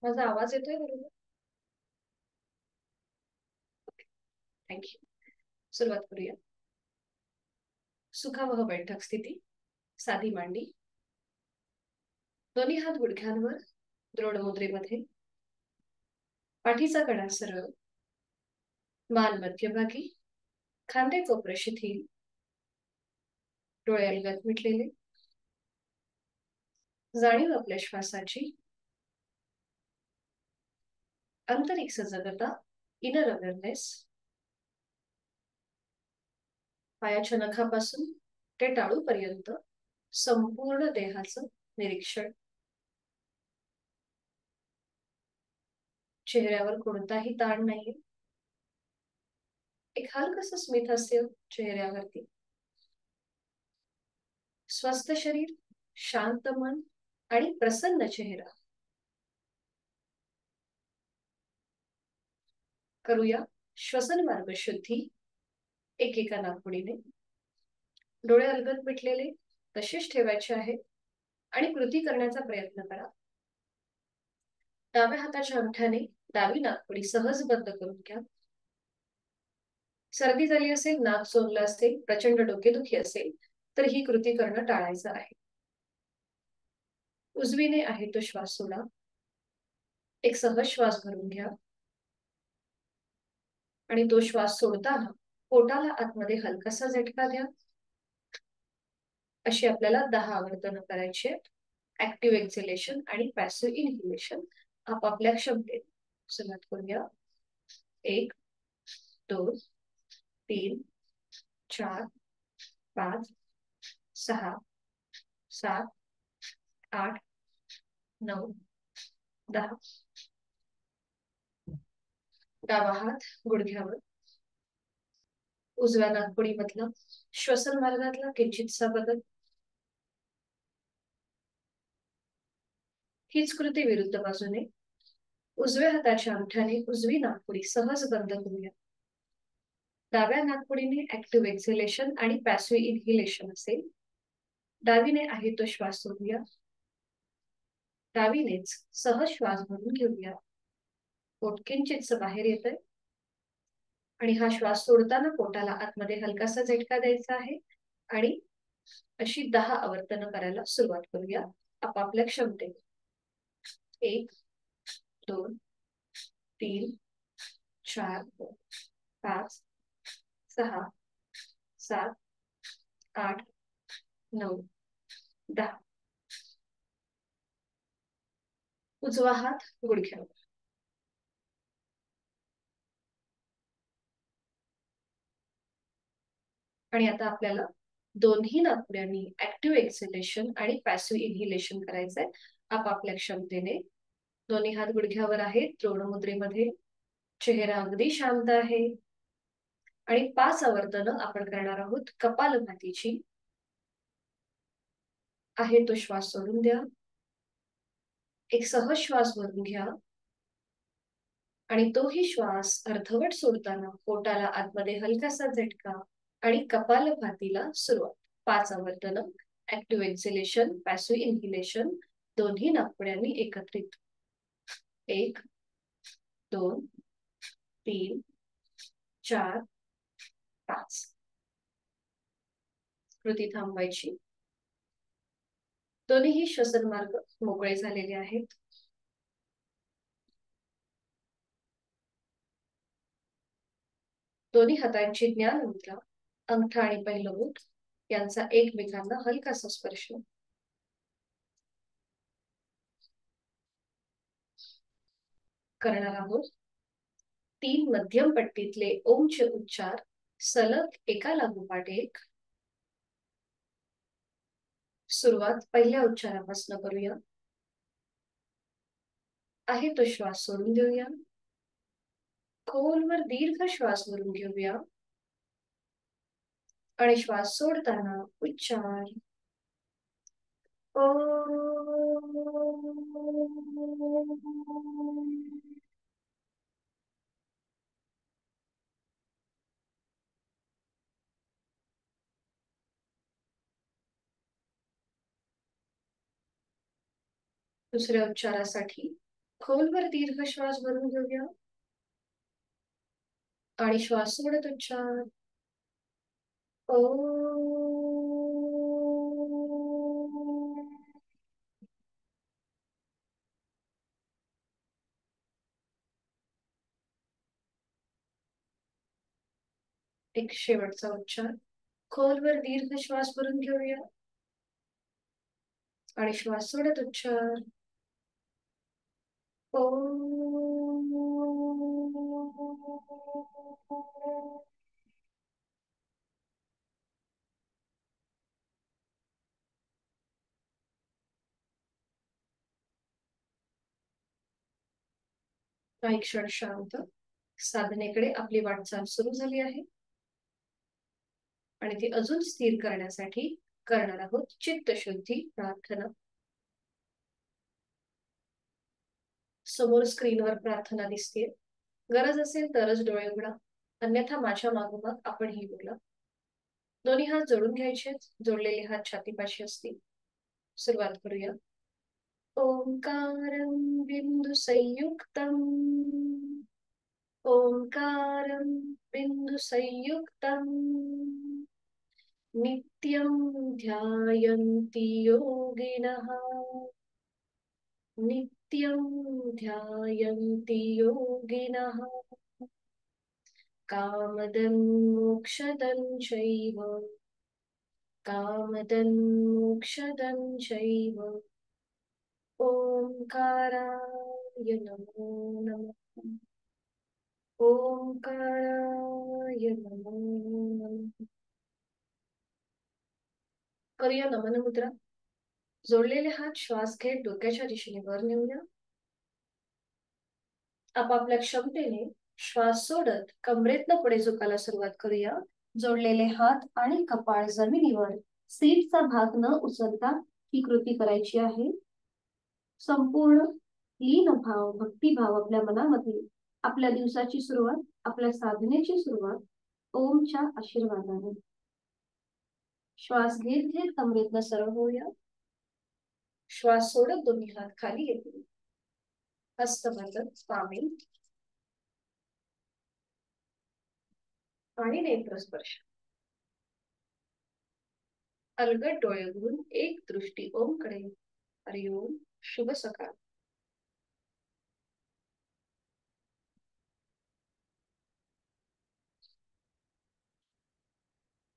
माझा आवाज येतोय बरोबर? थँक्यू. सुरुवात करूया. सुखावह बैठक स्थिती. साधी मांडी. दोन्ही हात गुडघ्यांवर. द्रोण मुद्रेमध्ये. पाठीचा कणा सरळ. मान मध्यभागी. खांदे कोपरे शिथिल. डोळे अलगद मिटलेले. जाणीव आपल्या श्वासाची. आंतरिक सजगता. Inner awareness. पायाच्या नखापासून ते टाळूपर्यंत संपूर्ण देहाचं निरीक्षण. चेहऱ्यावर कोणताही ताण नाही. एक हलकसं स्मित हास्य चेहऱ्यावरती. स्वस्थ शरीर, शांत मन आणि प्रसन्न चेहरा. करूया श्वसन मार्ग शुद्धी. एकेका नाकपुडीने. डोळे अलगद मिटलेले तसेच ठेवायचे आहेत आणि कृती करण्याचा प्रयत्न करा. डाव्या हाताच्या अंगठ्याने डावी नाकपुडी सहज बंद करून घ्या. सर्दी झाली असेल, नाक सोललं असेल, प्रचंड डोकेदुखी असेल तर ही कृती करणं टाळायचं आहे. उजवीने आहे तो श्वास सोडा. एक सहज श्वास भरून घ्या आणि तो श्वास सोडताना पोटाला आतमध्ये हलकासा झटका द्या. अशी आपल्याला 10 आवर्तनं करायची आहेत. ऍक्टिव्ह एक्झिलेशन आणि पॅसिव्ह इनहिलेशन आपापल्या क्षमतेत. सुरुवात करूया. 1 2 3 4 5 6 7 8 9 10. डावा हात गुडघ्यावर. उजव्या नाकपुडीमधला श्वसन मार्गातला किंचितसा बदल. हीच कृती विरुद्ध बाजूने. उजव्या हाताच्या अंगठ्याने उजवी नाकपुडी सहज बंद करूया. डाव्या नाकपुडीने ऍक्टिव्ह एक्झिलेशन आणि पॅसिव्ह इनहिलेशन असेल. डावीने आहे तो श्वास सोडूया. डावीनेच सहज श्वास भरून घेऊया. पोट किंचितसं बाहेर येतंय आणि हा श्वास सोडताना पोटाला आतमध्ये हलकासा झटका द्यायचा आहे आणि अशी 10 आवर्तनं करायला सुरुवात करूया आपापल्या क्षमतेने. 1 2 3 4 5 6 7 8 9 10. उजवा हात गुडघ्यावर. आणि आता आपल्याला दोन्ही नाकपुड्यांनी ऍक्टिव्ह एक्झिलेशन आणि पॅसिव्ह इनहिलेशन करायचंय आपापल्या क्षमतेने. दोन्ही हात गुडघ्यावर आहेत. द्रोण मुद्रेमध्ये. चेहरा अगदी शांत आहे आणि 5 आवर्तनं आपण करणार आहोत कपालभातीची. आहे तो श्वास सोडून द्या. एक सहज श्वास भरून घ्या आणि तोही श्वास अर्धवट सोडताना पोटाला आतमध्ये हलकासा झटका आणि कपालभातीला सुरुवात. 5 आवर्तनं ऍक्टिव्ह एक्झिलेशन, पॅसिव्ह इनहिलेशन दोन्ही नाकपुड्यांनी एकत्रित. 1 2 3 4 5. कृती थांबवायची. दोन्हीही श्वसन मार्ग मोकळे झालेले आहेत. दोन्ही हातांची ज्ञान मुद्रा. अंगठा आणि पहिलं बोट यांचा एकमेकांना हलकासा स्पर्श. करणार आहोत 3 मध्यम पट्टीतले ओमचे उच्चार सलग एका लागोपाठ एक. सुरुवात पहिल्या उच्चारापासून करूया. आहे तो श्वास सोडून देऊया. खोलवर दीर्घ श्वास भरून घेऊया आणि श्वास सोडताना उच्चार दुसऱ्या उच्चारासाठी खोलवर दीर्घ श्वास भरून घेऊया आणि श्वास सोडत उच्चार. ओ. एक शेवटचा उच्चार. खोलवर दीर्घ श्वास भरून घेऊया आणि श्वास सोडत उच्चार. ओ. काही क्षण शांत. साधनेकडे आपली वाटचाल सुरू झाली आहे आणि ती अजून स्थिर करण्यासाठी करणार आहोत चित्तशुद्धी प्रार्थना. समोर स्क्रीनवर प्रार्थना दिसते. गरज असेल तरच डोळे उघडा, अन्यथा माझ्या मागोमाग आपणही बोला. दोन्ही हात जोडून घ्यायचे, जोडलेले हात छातीपाशी असतील. सुरुवात करूया. ओंकारं बिंदु संयुक्तम्. ओंकारं बिंदु संयुक्तम्. नित्यं ध्यायन्ति योगिनः. नित्यं ध्यायन्ति योगिनः. कामदं मोक्षदं चैव. कामदं मोक्षदं चैव. ओंकाराय नमो नमः. ओंकाराय नमो नमः. करूया नमन मुद्रा. जोडलेले हात श्वास घेत डोक्याच्या दिशेने वर नेऊया. आपापल्या क्षमतेने श्वास सोडत कमरेतनं पुढे झुकायला सुरुवात करूया. जोडलेले हात आणि कपाळ जमिनीवर, सीटचा भाग न उचलता ही कृती करायची आहे. संपूर्ण लीन भाव, भक्तिभाव आपल्या मनामध्ये. आपल्या दिवसाची सुरुवात, आपल्या साधनेची सुरुवात ओमच्या आशीर्वादाने. श्वास घेत घेत कमरेतनं सरळ होऊया. श्वास सोडत दोन्ही हात खाली येतील. हस्तबंधन पामे आणि नेत्रस्पर्श. अलगद डोळे उघडून एक दृष्टी ओम कडे. हरिओम. शुभ सकाळ.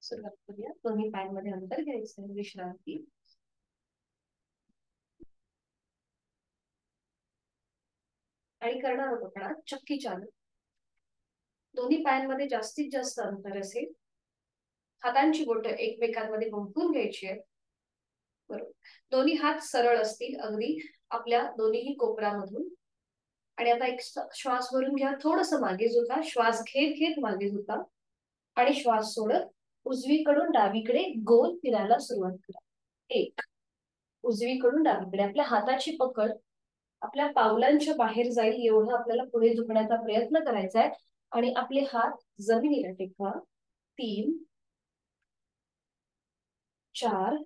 सुरुवात करूया. दोन्ही पायांमध्ये अंतर घ्यायचं, विश्रांती. आणि करणार आहोत आपण चक्की चालू. दोन्ही पायांमध्ये जास्तीत जास्त अंतर असेल. हातांची बोटं एकमेकांमध्ये गुंफून घ्यायची आहेत. बरोबर. दोन्ही हात सरळ असतील अगदी आपल्या दोन्ही कोपरामधून. आणि आता एक श्वास भरून घ्या. थोडस मागे झुका. श्वास घेत घेत मागे झुका आणि श्वास सोडत उजवीकडून डावीकडे गोल फिरायला सुरुवात करा. एक. उजवीकडून डावीकडे. आपल्या हाताची पकड आपल्या पावलांच्या बाहेर जाईल एवढं आपल्याला पुढे झुकण्याचा प्रयत्न करायचा आहे आणि आपले हात जमिनीला टेकवा. 3, 4,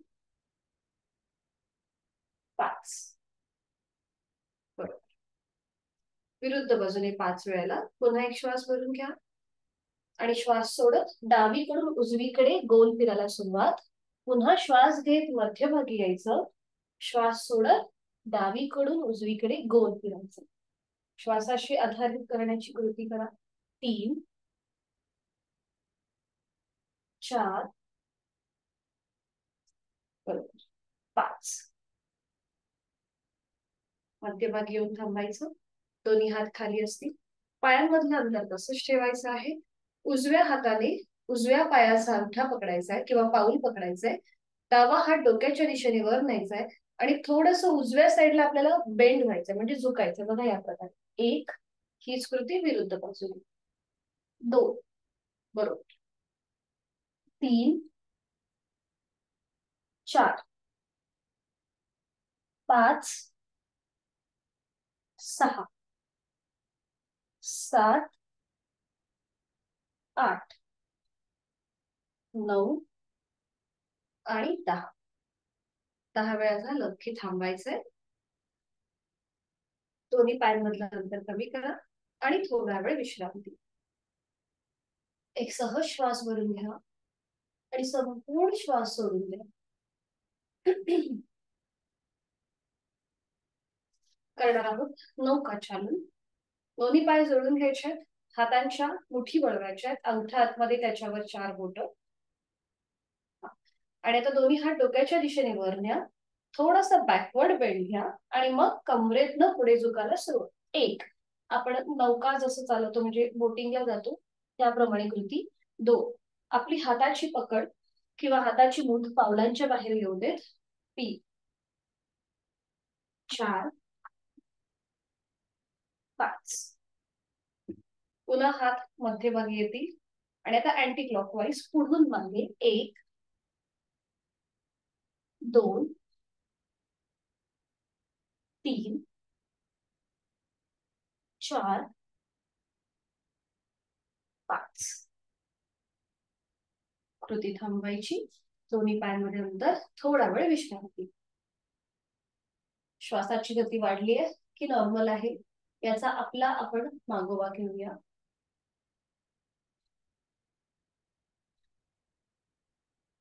5. बरोबर. विरुद्ध बाजूने 5 वेळेला. पुन्हा एक श्वास भरून घ्या आणि श्वास सोडत डावीकडून उजवीकडे गोल फिरायला सुरुवात. पुन्हा श्वास घेत मध्यभागी यायचं. श्वास सोडत डावीकडून उजवीकडे गोल फिरायचं. श्वासाशी आधारित करण्याची कृती करा. 3, 4, बरोबर, 5. मध्यभागी येऊन थांबायचं. दोन्ही हात खाली असतील. पायांमधलं अंतर तसंच ठेवायचं आहे. उजव्या हाताने उजव्या पायाचा अंगठा पकडायचा आहे किंवा पाऊल पकडायचंय. डावा हात डोक्याच्या दिशेने वर न्यायचाय आणि थोडस उजव्या साईडला आपल्याला बेंड व्हायचंय म्हणजे झुकायचं. बघा या प्रकारे. 1. हीच कृती विरुद्ध बाजूने. 2. बरोबर. 3, 4, 5, 6, 7, 8, 9 आणि 10. 10 वेळा झालं की थांबायचंय. दोन्ही पायांमधलं अंतर कमी करा आणि थोडा वेळ विश्रांती. एक सहज श्वास भरून घ्या आणि संपूर्ण श्वास सोडून द्या. करणार आहोत नौकाचालन. दोन्ही पाय जोडून घ्यायचे, हातांच्या मुठी वळवायच्या, अंगठा आतमध्ये, त्याच्यावर 4 बोट. आणि आता दोन्ही हात डोक्याच्या दिशेने वर न्या. थोडासा बॅकवर्ड बेंड घ्या आणि मग कमरेतनं पुढे झुकायला सुरुवात. 1, आपण नौका जसं चालवतो म्हणजे बोटिंगला जातो त्याप्रमाणे कृती. 2, आपली हाताची पकड किंवा हाताची मूठ पावलांच्या बाहेर येऊ देत. 3, 4, 5. पुन्हा हात मध्यभागी येतील आणि आता अँटी क्लॉकवाईज पुढून मागे. 1, 2, 3, 4, 5. कृती थांबवायची. दोन्ही पायांमध्ये अंतर, थोडा वेळ विश्रांती. श्वासाची गती वाढली आहे की नॉर्मल आहे याचा आपण मागोवा घेऊया.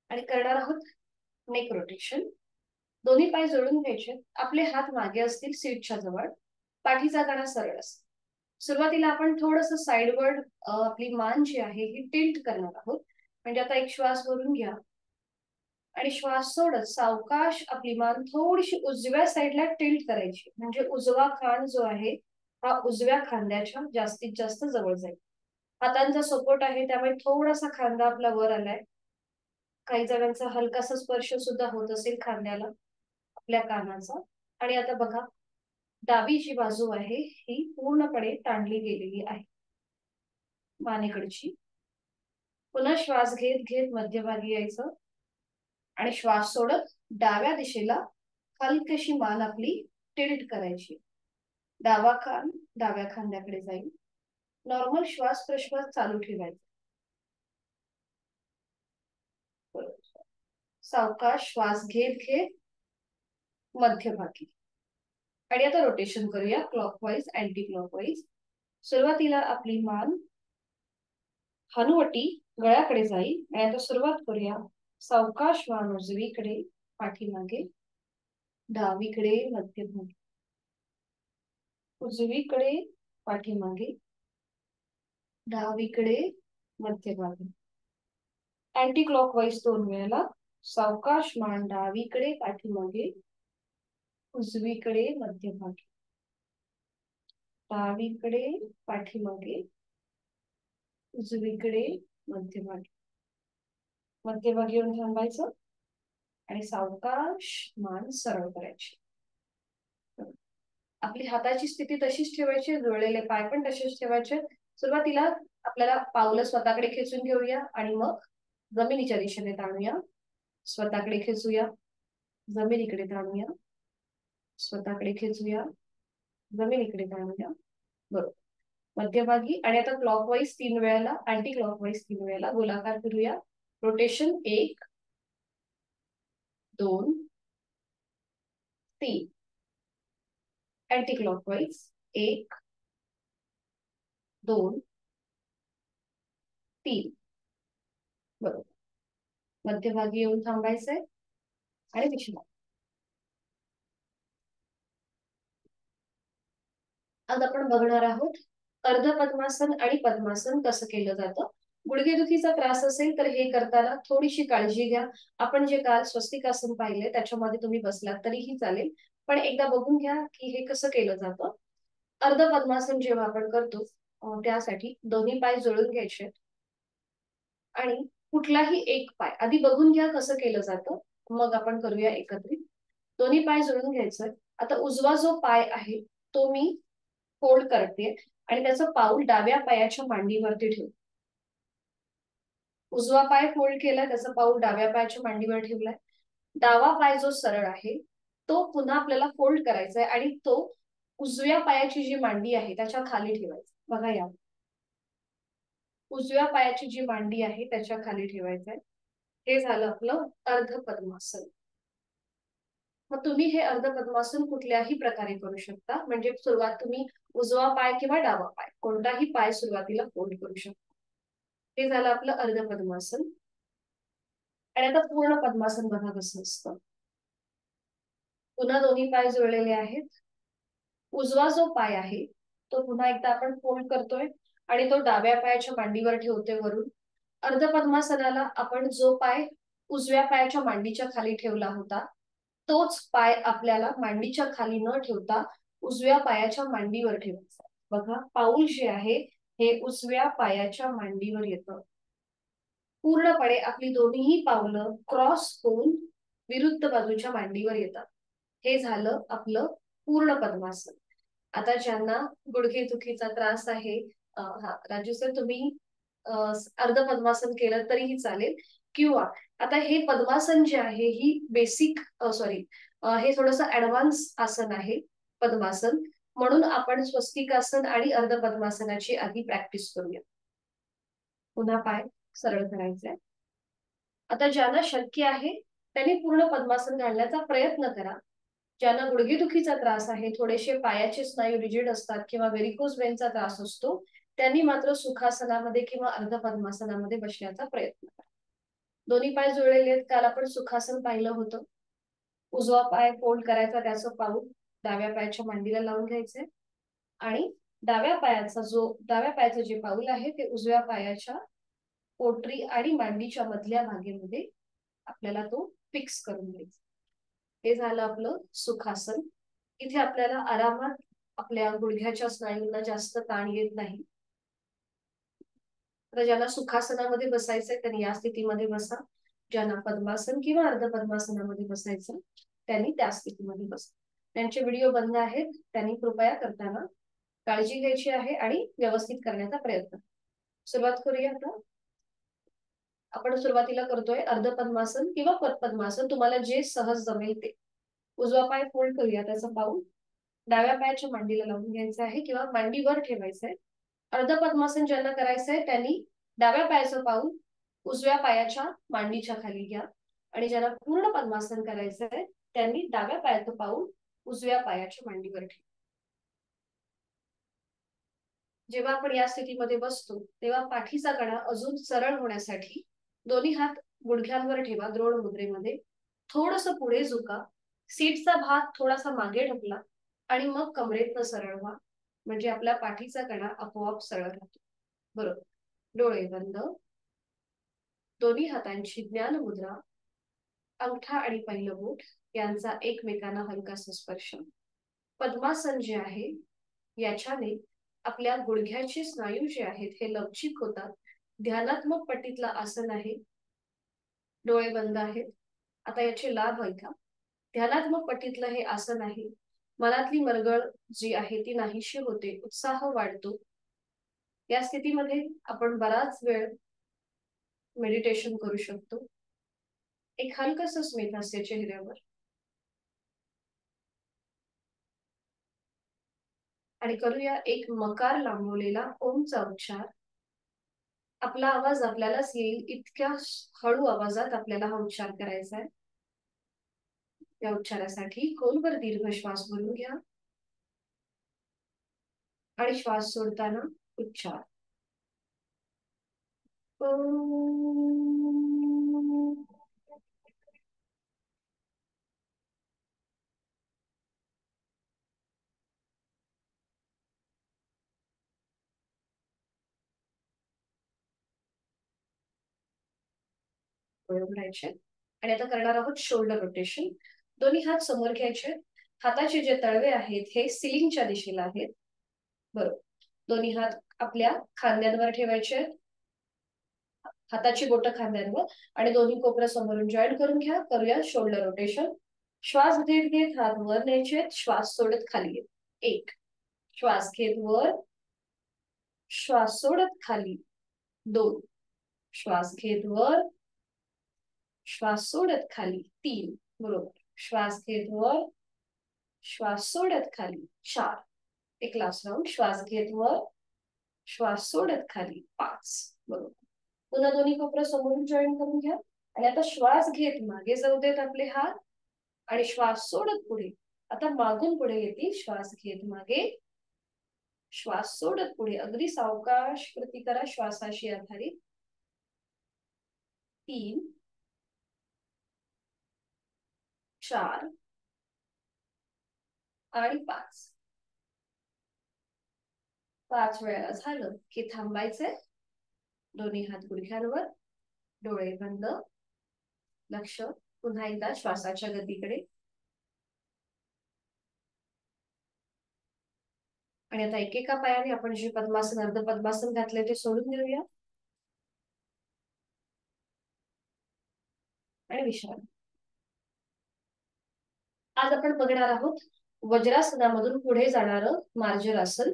आणि करणार आहोत नेक रोटेशन. दोन्ही पाय जोडून घ्यायचे, आपले हात मागे असतील सीटच्या जवळ, पाठीचा कणा सरळ असेल. सुरुवातीला आपण थोडस साइडवर्ड आपली मान जी आहे ही टिल्ट करणार आहोत. म्हणजे आता एक श्वास भरून घ्या आणि श्वास सोडत सावकाश आपली मान थोडीशी उजव्या साईडला टिल्ट करायची, म्हणजे उजवा खांद जो आहे हा उजव्या खांद्याच्या जास्तीत जास्त जवळ जाईल. हातांचा सपोर्ट आहे त्यामुळे थोडासा खांदा आपला वर आलाय. काही जणांचा हलकासा स्पर्श सुद्धा होत असेल खांद्याला आपल्या कानाचा. आणि आता बघा, डावी जी बाजू आहे ही पूर्णपणे ताणली गेलेली आहे मानेकडची. पुन्हा श्वास घेत घेत मध्यभागी यायचं आणि श्वास सोडत डाव्या दिशेला हलकीशी मान आपली टिल्ट करायची. डावा खांद डाव्या खांद्याकडे जाईल. नॉर्मल श्वास प्रश्वास चालू ठेवायचा. सावकाश श्वास घेत घेत मध्यभागी. आणि आता रोटेशन करूया क्लॉकवाईज अँटी क्लॉकवाईज. सुरुवातीला आपली मान हनुवटी गळ्याकडे जाईल आणि आता सुरुवात करूया. सावकाश मान उजवीकडे पाठीमागे, डावीकडे मध्यभागी, उजवीकडे पाठीमागे, डावीकडे मध्यभागी. अँटी क्लॉकवाईज 2 वेळेला. सावकाश मान डावीकडे पाठीमागे, उजवीकडे मध्यभागी, डावीकडे पाठीमागे, उजवीकडे मध्यभागी. मध्यभागी येऊन थांबायचं आणि सावकाश मान सरळ करायची. आपली हाताची स्थिती तशीच ठेवायची, जुळलेले पाय पण तसेच ठेवायचे. सुरुवातीला आपल्याला पावलं स्वतःकडे खेचून घेऊया आणि मग जमिनीच्या दिशेने ताणूया. स्वतःकडे खेचूया, जमिनीकडे ताणूया, स्वतःकडे खेचूया, जमिनीकडे ताणूया. बरोबर. मध्यभागी. आणि आता क्लॉकवाईज 3 वेळेला, अँटी क्लॉकवाईज 3 वेळेला गोलाकार फिरूया. रोटेशन 1, 2, 3. Anti clockwise 1, 2, 3. बरोबर. मध्यभागी येऊन थांबायचंय आणि विश्रांती. आज आपण बघणार आहोत अर्ध पद्मासन आणि पद्मासन कसं केलं जातं. गुडघेदुखीचा त्रास असेल तर हे करताना थोडीशी काळजी घ्या. आपण जे काल स्वस्तिकासन पाहिले त्याच्यामध्ये तुम्ही बसलात तरीही चालेल, पण एकदा बघून घ्या की हे कसं केलं जातं. अर्ध पद्मासन जेव्हा आपण करतो त्यासाठी दोन्ही पाय जोडून घ्यायचे आणि कुठलाही एक पाय आधी बघून घ्या कसं केलं जातं, मग आपण करूया एकत्रित. दोन्ही पाय जोडून घ्यायचं. आता उजवा जो पाय आहे तो मी फोल्ड करते आणि त्याचं पाऊल डाव्या पायाच्या मांडीवरती ठेव. उजवा पाय फोल्ड केला, त्याचं पाऊल डाव्या पायाच्या मांडीवर ठेवलाय. डावा पाय जो सरळ आहे तो पुन्हा आपल्याला फोल्ड करायचा आहे आणि तो उजव्या पायाची जी मांडी आहे त्याच्या खाली ठेवायचा. बघा, या उजव्या पायाची जी मांडी आहे त्याच्या खाली ठेवायचंय. हे झालं आपलं अर्ध पद्मासन. मग तुम्ही हे अर्ध पद्मासन कुठल्याही प्रकारे करू शकता, म्हणजे सुरुवात तुम्ही उजवा पाय किंवा डावा पाय कोणताही पाय सुरुवातीला फोल्ड करू शकता. हे झालं आपलं अर्ध पद्मासन. आणि आता पूर्ण पद्मासन बघा कसं असतं. पुन्हा दोन्ही पाय जुळलेले आहेत. उजवा जो पाय आहे तो पुन्हा एकदा आपण फोल्ड करतोय आणि तो डाव्या पायाच्या मांडीवर ठेवतोय वरून. अर्ध पद्मासनाला आपण जो पाय उजव्या पायाच्या मांडीच्या खाली ठेवला होता तोच पाय आपल्याला मांडीच्या खाली न ठेवता उजव्या पायाच्या मांडीवर ठेवायचा. बघा पाऊल जे आहे हे उजव्या पायाच्या मांडीवर येतं. पूर्णपणे आपली दोन्ही पावलं क्रॉस होऊन विरुद्ध बाजूच्या मांडीवर येतात. हे झालं आपलं पूर्ण पद्मासन. आता ज्यांना गुडघेदुखीचा त्रास आहे, हा राजू सर तुम्ही अर्ध पद्मासन केलं तरीही चालेल, किंवा आता हे पद्मासन जे आहे ही बेसिक सॉरी हे थोडंसं ऍडव्हान्स आसन आहे पद्मासन, म्हणून आपण स्वस्तिकासन आणि अर्ध पद्मासनाची आधी प्रॅक्टिस करूया. पुन्हा पाय सरळ करायचे. आता ज्यांना शक्य आहे त्यांनी पूर्ण पद्मासन घालण्याचा प्रयत्न करा. ज्यांना गुडघेदुखीचा त्रास आहे, थोडेसे पायाचे स्नायू रिजिड असतात किंवा व्हेरिकोज वेनचा त्रास असतो, त्यांनी मात्र सुखासनामध्ये किंवा अर्ध पद्मासनामध्ये बसण्याचा प्रयत्न करा. दोन्ही पाय जुळलेले आहेत. काल आपण सुखासन पाहिलं होतं. उजवा पाय फोल्ड करायचा, त्याचं पाऊल डाव्या पायाच्या मांडीला लावून घ्यायचे आणि डाव्या पायाचं जे पाऊल आहे ते उजव्या पायाच्या पोटरी आणि मांडीच्या मधल्या भागेमध्ये आपल्याला तो फिक्स करून घ्यायचा. हे झालं आपलं सुखासन. इथे आपल्याला आरामात आपल्या गुडघ्याच्या स्नायूंना जास्त ताण येत नाही. तर ज्यांना सुखासनामध्ये बसायचंय त्यांनी या स्थितीमध्ये बसा. ज्यांना पद्मासन किंवा अर्ध पद्मासनामध्ये बसायचं त्यांनी त्या स्थितीमध्ये बसा. त्यांचे व्हिडिओ बंद आहेत, त्यांनी कृपया करताना काळजी घ्यायची आहे आणि व्यवस्थित करण्याचा प्रयत्न. सुरुवात करूया आता. आपण सुरुवातीला करतोय अर्ध पद्मासन किंवा पद्मासन, तुम्हाला जे सहज जमेल ते. उजवा पाय फोल्ड करूया, त्याचा पाऊल डाव्या पायाच्या मांडीला लावून घ्यायचा आहे किंवा मांडीवर ठेवायचंय. अर्ध पद्मासन ज्यांना करायचंय त्यांनी डाव्या पायाचं पाऊल उजव्या पायाच्या मांडीच्या खाली घ्या आणि ज्यांना पूर्ण पद्मासन करायचंय त्यांनी डाव्या पायाचं पाऊल उजव्या पायाच्या मांडीवर ठेवा. जेव्हा आपण या स्थितीमध्ये बसतो तेव्हा पाठीचा कणा अजून सरळ होण्यासाठी दोन्ही हात गुडघ्यांवर ठेवा द्रोण मुद्रेमध्ये. थोडंसं पुढे झुका, सीटचा भाग थोडासा मागे ढकला आणि मग कमरेतनं सरळ व्हा, म्हणजे आपल्या पाठीचा कणा आपोआप सरळ राहतो. बरोबर. डोळे बंद. दोन्ही हातांची ज्ञान मुद्रा, अंगठा आणि पहिलं बोट यांचा एकमेकांना हलकासा स्पर्श. पद्मासन जे आहे याच्याने आपल्या गुडघ्याचे स्नायू जे आहेत हे लवचिक होतात. ध्यानात्मक पट्टीतला आसन आहे. डोळे बंद आहेत. आता याचे लाभ ऐका. ध्यानात्मक पट्टीतलं हे आसन आहे. मनातली मरगळ जी आहे ती नाहीशी होते, उत्साह वाढतो. या स्थितीमध्ये आपण बराच वेळ मेडिटेशन करू शकतो. एक हलकसं स्मित हास्य चेहऱ्यावर आणि करूया एक मकार लांबवलेला ओमचा उच्चार. आपला आवाज आपल्यालाच येईल इतक्या हळू आवाजात आपल्याला हा उच्चार करायचा आहे. या उच्चारासाठी खोलवर दीर्घ श्वास भरून घ्या आणि श्वास सोडताना उच्चार. उघडायचे आणि आता करणार आहोत शोल्डर रोटेशन. दोन्ही हात समोर घ्यायचे. हाताचे जे तळवे आहेत हे सिलिंगच्या दिशेला आहेत. बरोबर. दोन्ही हात आपल्या खांद्यांवर ठेवायचे. हाताची बोटं खांद्यांवर आणि दोन्ही कोपऱ्या समोरून जॉईंट करून घ्या. करूया शोल्डर रोटेशन. श्वास घेत घेत हात वर न्यायचे, श्वास सोडत खाली येत. एक. श्वास घेत वर, श्वास सोडत खाली. दोन. श्वास घेत वर, श्वास सोडत खाली. तीन. बरोबर. श्वास घेत वर, श्वास सोडत खाली. चार. एक लास्ट राऊंड. श्वास घेत वर, श्वास सोडत खाली. पाच. बरोबर. पुन्हा दोन्ही कोपऱ्या समोरून जॉईन करून घ्या आणि आता श्वास घेत मागे जाऊ देत आपले हात आणि श्वास सोडत पुढे. आता मागून पुढे येतील, श्वास घेत मागे, श्वास सोडत पुढे. अगदी सावकाश कृती करा, श्वासाशी आधारित. 3 4 आणि 5. 5 वेळा झालं की थांबायचंय. दोन्ही हात गुडघ्यांवर, डोळे बंद, लक्ष पुन्हा एकदा श्वासाच्या गतीकडे. आणि आता एकेका पायाने आपण जे पद्मासन, अर्ध पद्मासन घातले ते सोडून देऊया आणि विश्रांती. आज आपण बघणार आहोत वज्रासनामधून पुढे जाणारं मार्जरासन.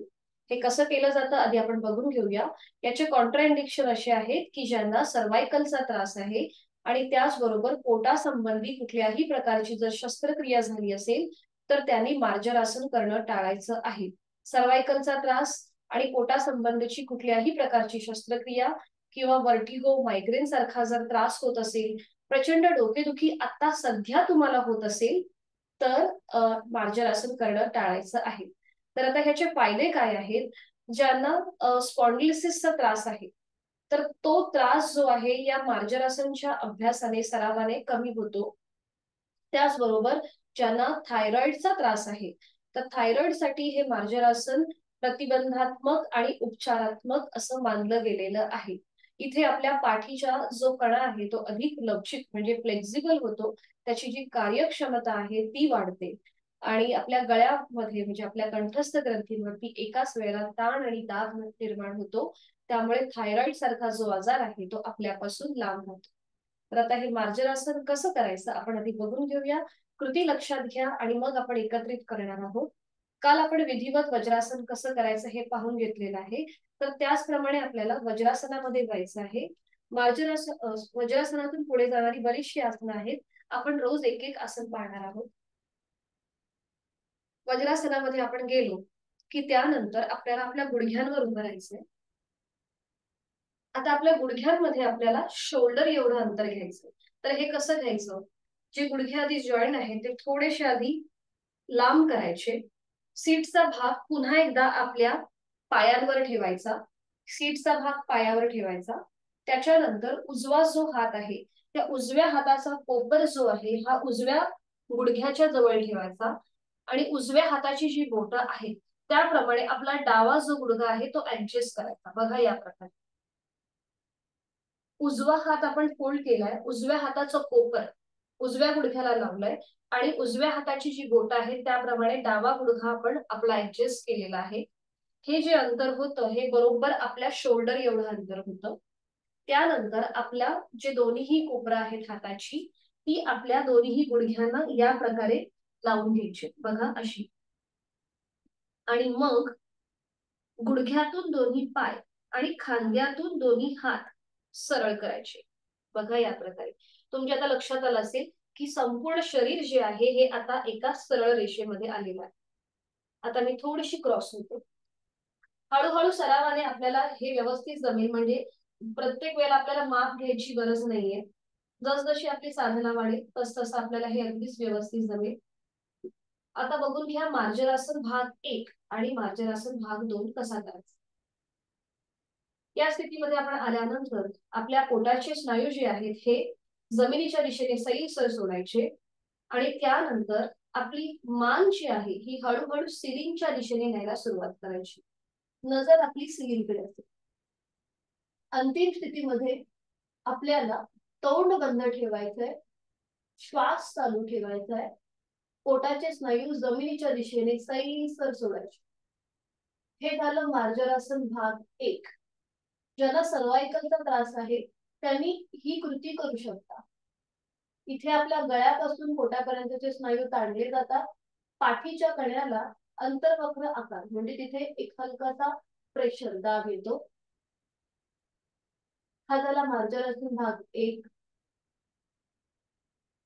हे कसं केलं जातं आधी आपण बघून घेऊया. याचे कॉन्ट्राइंडिकेशन असे आहेत की ज्यांना सर्वायकलचा त्रास आहे आणि त्याचबरोबर पोटासंबंधी कुठल्याही प्रकारची जर शस्त्रक्रिया झाली असेल तर त्यांनी मार्जरासन करणं टाळायचं आहे. सर्वायकलचा त्रास आणि पोटासंबंधीची कुठल्याही प्रकारची शस्त्रक्रिया किंवा वर्टिगो, मायग्रेन सारखा जर त्रास होत असेल, प्रचंड डोकेदुखी आता सध्या तुम्हाला होत असेल तर मार्जरासन करणं टाळायचं आहे. तर आता ह्याचे फायदे काय आहेत? ज्यांना स्पॉन्डिलिसिसचा त्रास आहे तर तो त्रास जो आहे या मार्जरासनच्या अभ्यासाने, सरावाने कमी होतो. त्याचबरोबर ज्यांना थायरॉइडचा त्रास आहे तर थायरॉइडसाठी हे मार्जरासन प्रतिबंधात्मक आणि उपचारात्मक असं मानलं गेलेलं आहे. इथे आपल्या पाठीचा जो कणा आहे तो अधिक लवचिक म्हणजे फ्लेक्झिबल होतो. त्याची जी कार्यक्षमता आहे ती वाढते आणि आपल्या गळ्यामध्ये म्हणजे आपल्या कंठस्थ ग्रंथींवरती एकाच वेळेला ताण आणि दाब निर्माण होतो. त्यामुळे थायरॉइड सारखा जो आजार आहे तो आपल्यापासून लांब राहतो. तर आता हे मार्जरासन कसं करायचं आपण आधी बघून घेऊया. कृती लक्षात घ्या आणि मग आपण एकत्रित करणार आहोत. काल आपण विधिवत वज्रासन कसं करायचं हे पाहून घेतलेलं आहे. तर त्याचप्रमाणे आपल्याला वज्रासनामध्ये जायचं आहे. वज्रासनातून पुढे जाणारी बरीचशी आसनं आहेत. आपण रोज एक एक आसन पाहणार आहोत. वज्रासनामध्ये आपण गेलो की त्यानंतर आपल्याला आपल्या गुडघ्यांवर उभं राहायचंय. आता आपल्या गुडघ्यांमध्ये आपल्याला शोल्डर एवढं अंतर घ्यायचं. तर हे कसं घ्यायचं? जे गुडघे आधी जॉईंट आहे ते थोडेसे आधी लांब करायचे. सीटचा भाग पुन्हा एकदा आपल्या पायांवर ठेवायचा. सीटचा भाग पायावर ठेवायचा. त्याच्यानंतर उजवा जो हात आहे त्या उजव्या हाताचा कोपर जो आहे हा उजव्या गुडघ्याच्या जवळ ठेवायचा आणि उजव्या हाताची जी बोटं आहेत त्याप्रमाणे आपला डावा जो गुडघा आहे तो ऍडजस्ट करायचा. बघा या प्रकारे उजवा हात आपण फोल्ड केलाय, उजव्या हाताचं कोपर उजव्या गुडघ्याला लावलंय आणि उजव्या हाताची जी बोटं आहेत त्याप्रमाणे डावा गुडघा आपण आपला ऍडजस्ट केलेला आहे. हे जे अंतर होतं हे बरोबर आपल्या शोल्डर एवढं अंतर होतं. त्यानंतर आपल्या जे दोन्हीही कोपरं आहेत हाताची ती आपल्या दोन्हीही गुडघ्यांना या प्रकारे लावून घ्यायची. बघा अशी. आणि मग गुडघ्यातून दोन्ही पाय आणि खांद्यातून दोन्ही हात सरळ करायचे. बघा या प्रकारे. तुमच्या आता लक्षात आलं असेल की संपूर्ण शरीर जे आहे हे आता एका सरळ रेषेमध्ये आलेलं आहे. आता मी थोडीशी क्रॉस होतो. हळूहळू सरावाने आपल्याला हे व्यवस्थित जमेल. म्हणजे प्रत्येक वेळेला आपल्याला माप घ्यायची गरज नाहीये. जसजशी आपली साधना वाढेल तसतसं आपल्याला हे अगदीच व्यवस्थित जमेल. आता बघून घ्या मार्जरासन भाग 1 आणि मार्जरासन भाग 2 कसा करायचा. या स्थितीमध्ये आपण आल्यानंतर आपल्या पोटाचे स्नायू जे आहेत हे जमिनीच्या दिशेने सैलसर सोडायचे आणि त्यानंतर आपली मान जी आहे ही हळूहळू सिलिंगच्या दिशेने न्यायला सुरुवात करायची. नजर आपली सिलिंगकडे असेल. अंतिम स्थितीमध्ये आपल्याला तोंड बंद ठेवायचंय, श्वास चालू ठेवायचाय, पोटाचे स्नायू जमिनीच्या दिशेने सैलसर सोडायचे. हे झालं मार्जरासन भाग 1. ज्यांना सर्वायकलचा त्रास आहे त्यांनी ही कृती करू शकता. इथे आपल्या गळ्यापासून पोटापर्यंतचे स्नायू ताणले जातात. पाठीच्या कण्याला अंतर्वक्र आकार म्हणजे तिथे एक हलकासा प्रेशर दाब येतो. हा झाला मार्जरासन भाग 1.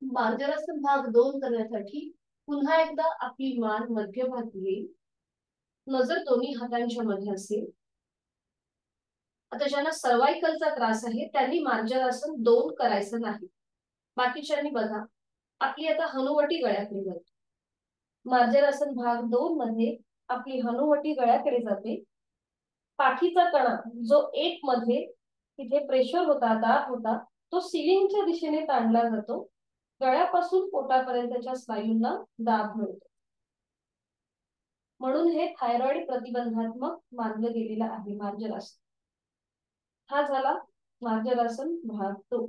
मार्जरासन भाग 2 करण्यासाठी पुन्हा एकदा आपली मान मध्यभागी येईल. नजर दोन्ही हातांच्या मध्ये असेल. आता ज्यांना सर्वायकलचा त्रास आहे त्यांनी मार्जरासन 2 करायचं नाही. बाकीच्यांनी बघा आपली आता हनुवटी गळ्याकडे जाते. मार्जरासन भाग 2 मध्ये आपली हनुवटी गळ्याकडे जाते. पाठीचा कणा जो 1 मध्ये तिथे प्रेशर होता, दाब होता, तो सिलिंगच्या दिशेने ताणला जातो. गळ्यापासून पोटापर्यंतच्या स्नायूंना दाब मिळतो. म्हणून हे थायरॉइड प्रतिबंधात्मक मानलं गेलेलं आहे मार्जरासन. हा झाला मार्जरासन भाग 2.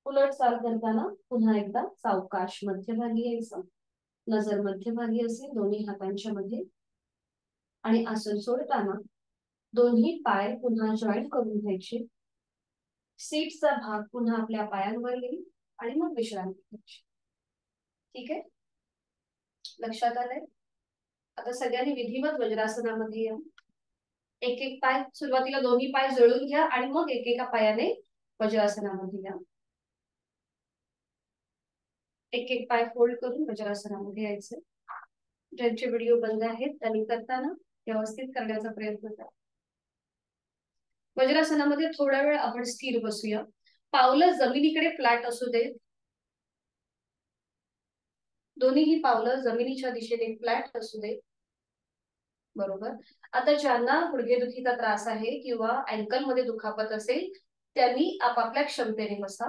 उलट चाल करताना पुन्हा एकदा सावकाश मध्यभागी यायचं. नजर मध्यभागी असेल दोन्ही हातांच्या मध्ये. आणि आसन सोडताना दोन्ही पाय पुन्हा जॉईंट करून घ्यायचे. सीटचा भाग पुन्हा आपल्या पायांवर येईल आणि मग विश्रांती घ्यायची. ठीक आहे, लक्षात आलंय? आता सगळ्यांनी विधिवत वज्रासनामध्ये या. एक एक पाय सुरुवातीला दोन्ही पाय जळून घ्या आणि मग एकेका पायाने वज्रासनामध्ये या. एक एक पाय फोल्ड करून वज्रासनामध्ये यायचे. ज्यांचे व्हिडिओ बंद आहेत त्यांनी करताना व्यवस्थित करण्याचा प्रयत्न करा. वज्रासनामध्ये थोडा वेळ आपण स्थिर बसूया. पावलं जमिनीकडे फ्लॅट असू देत. दोन्हीही पावलं जमिनीच्या दिशेने फ्लॅट असू देत. बरोबर. आता ज्यांना गुडघेदुखीचा त्रास आहे किंवा अँकल मध्ये दुखापत असेल त्यांनी आपापल्या क्षमतेने बसा.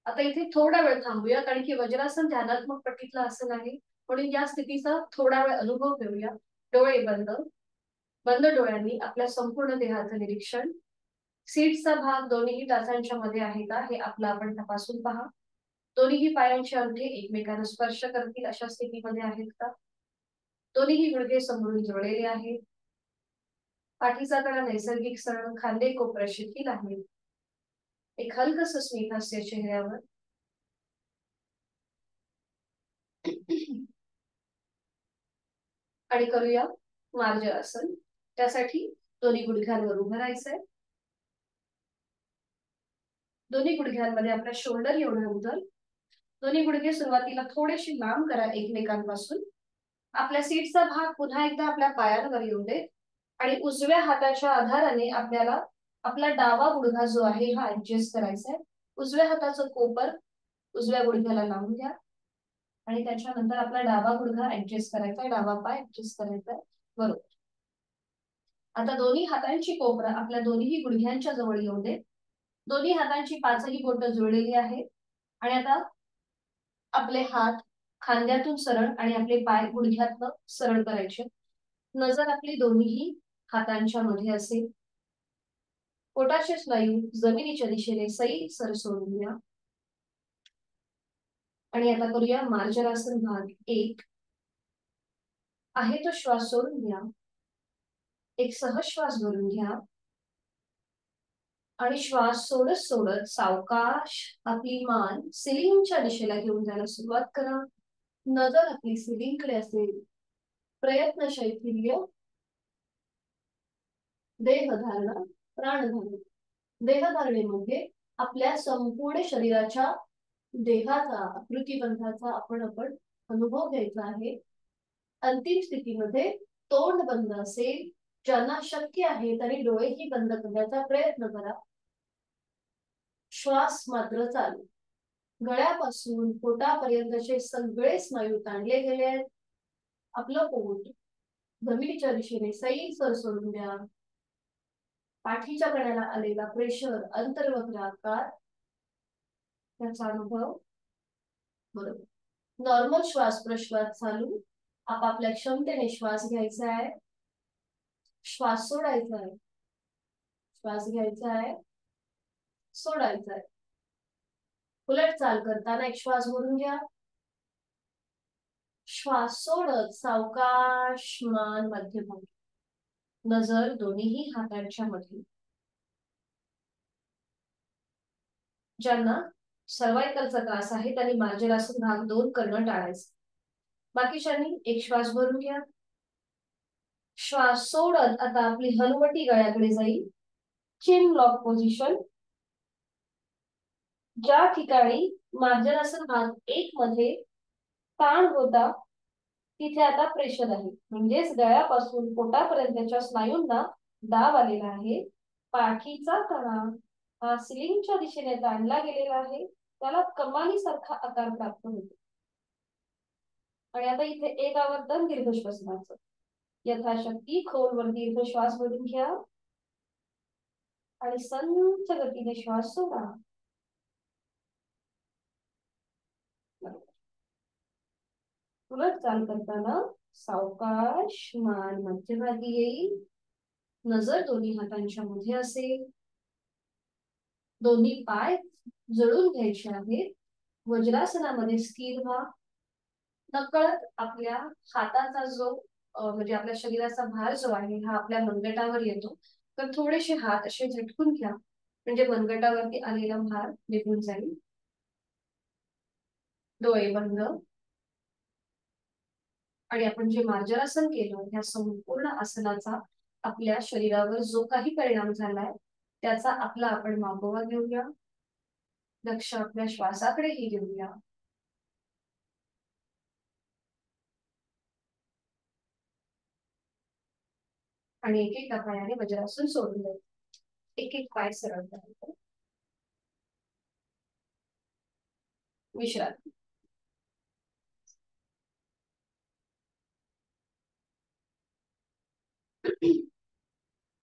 आता इथे थोडा वेळ थांबूया, कारण की वज्रासन ध्यानात्मक पट्टीतलं आसन आहे. म्हणून या स्थितीचा थोडा वेळ अनुभव घेऊया. डोळे बंद. बंद डोळ्यांनी आपल्या संपूर्ण देहाचं निरीक्षण. सीटचा भाग दोन्ही टाचांच्या मध्ये आहे का हे आपलं आपण तपासून पहा. दोन्ही पायांचे अंगठे एकमेकांना स्पर्श करतील अशा स्थितीमध्ये आहेत का? दोन्ही गुडघे समोरून जोडलेले आहेत. पाठीचा कणा नैसर्गिक सरळ, खांदे कोपऱ्यात शिथिल आहेत. एक हलकस स्मित हास्य चेहऱ्यावर. आणि करूया मार्जरासन. त्यासाठी दोन्ही गुडघ्यांवर उभं राहायचंय. दोन्ही गुडघ्यांमध्ये आपल्या शोल्डर एवढं अंतर. दोन्ही गुडघे सुरुवातीला थोडेसे लांब करा एकमेकांपासून. आपल्या सीटचा भाग पुन्हा एकदा आपल्या पायांवर येऊ दे. आणि उजव्या हाताच्या आधाराने आपल्याला आपला डावा गुडघा जो आहे हा ऍडजस्ट करायचा आहे. उजव्या हाताचं कोपर उजव्या गुडघ्याला लावून घ्या आणि त्याच्यानंतर आपला डावा गुडघा ऍडजस्ट करायचा आहे, डावा पाय ऍडजस्ट करायचा आहे. बरोबर. आता दोन्ही हातांची कोपरा आपल्या दोन्ही गुडघ्यांच्या जवळ येऊ दे. दोन्ही हातांची पाचही बोटं जुळलेली आहेत. आणि आता आपले हात खांद्यातून सरळ आणि आपले पाय गुडघ्यातनं सरळ करायचे. नजर आपली दोन्ही हातांच्या मध्ये असेल. पोटाचे स्नायू जमिनीच्या दिशेने सैल सर सोडून द्या. आणि आता करूया मार्जरासन भाग 1. आहे तो श्वास सोडून घ्या. एक सहज श्वास भरून घ्या आणि श्वास सोडत सोडत सावकाश आपली मान सिलिंगच्या दिशेला घेऊन जायला सुरुवात करा. नजर आपली सिलिंगकडे असेल. प्रयत्न शैथिल्य. देहधारणा प्राणधारणा. देहधारणेमध्ये आपल्या संपूर्ण शरीराच्या देहाचा आकृतीबंधाचा आपण अनुभव घ्यायचा आहे. अंतिम स्थितीमध्ये तोंड बंद असेल. ज्यांना शक्य आहे तरी डोळेही बंद करण्याचा प्रयत्न करा. श्वास मात्र चालू. गळ्यापासून पोटापर्यंतचे सगळे स्नायू ताणले गेले आहेत. आपलं पोट जमिनीच्या दिशेने सैल सर सोडून द्या. पाठीच्या कण्याला आलेला प्रेशर, अंतर्वक्र आकार त्याचा अनुभव. बरोबर. नॉर्मल श्वास प्रश्वास चालू. आपापल्या क्षमतेने श्वास घ्यायचा आहे, श्वास सोडायचा आहे. श्वास घ्यायचा आहे, सोडायचा आहे. उलट चाल करताना एक श्वास भरून घ्या. श्वास सोडत सावकाश मान मध्यभागी. नजर दोन्ही हातांच्या मध्ये. ज्यांना सर्वायकलचा त्रास आहे त्यांनी मार्जरासन भाग 2 करणं टाळायचं. बाकीच्यांनी एक श्वास भरून घ्या. श्वास सोडत आता आपली हनुवटी गळ्याकडे जाईल. चिन लॉक पोझिशन. ज्या ठिकाणी मार्जरासन भाग 1 मध्ये ताण होता तिथे आता प्रेशर आहे. म्हणजेच गळ्यापासून पोटापर्यंतच्या स्नायूंना दाब आलेला आहे. पाठीचा कणा हा सिलिंगच्या दिशेने ताणला गेलेला आहे. त्याला कमानीसारखा आकार प्राप्त होतो. आणि आता इथे एक आवर्तन दीर्घ श्वसनाचं. यथाशक्ती खोलवर दीर्घ श्वास भरून घ्या आणि संथ गतीने श्वास सोडा. उलट चाल करताना सावकाश मान मध्यभागी येईल, नजर दोन्ही हातांच्या मध्ये असेल, दोन्ही पाय जळून घ्यायचे आहेत, वज्रासनामध्ये स्थिर व्हा. नकळत आपल्या हाताचा जो म्हणजे आपल्या शरीराचा भार जो आहे हा आपल्या मनगटावर येतो, तर थोडेसे हात असे झटकून घ्या, म्हणजे मनगटावरती आलेला भार निघून जाईल. डोळे बंद. आणि आपण जे मार्जरासन केलं, ह्या संपूर्ण आसनाचा आपल्या शरीरावर जो काही परिणाम झालाय त्याचा आपला आपण मागोवा घेऊया. लक्ष आपल्या श्वासाकडेही घेऊया. आणि एक एक पायाने वज्रासन सोडून द्यायचं. एक एक पाय सरळ करायचं. विश्रांती.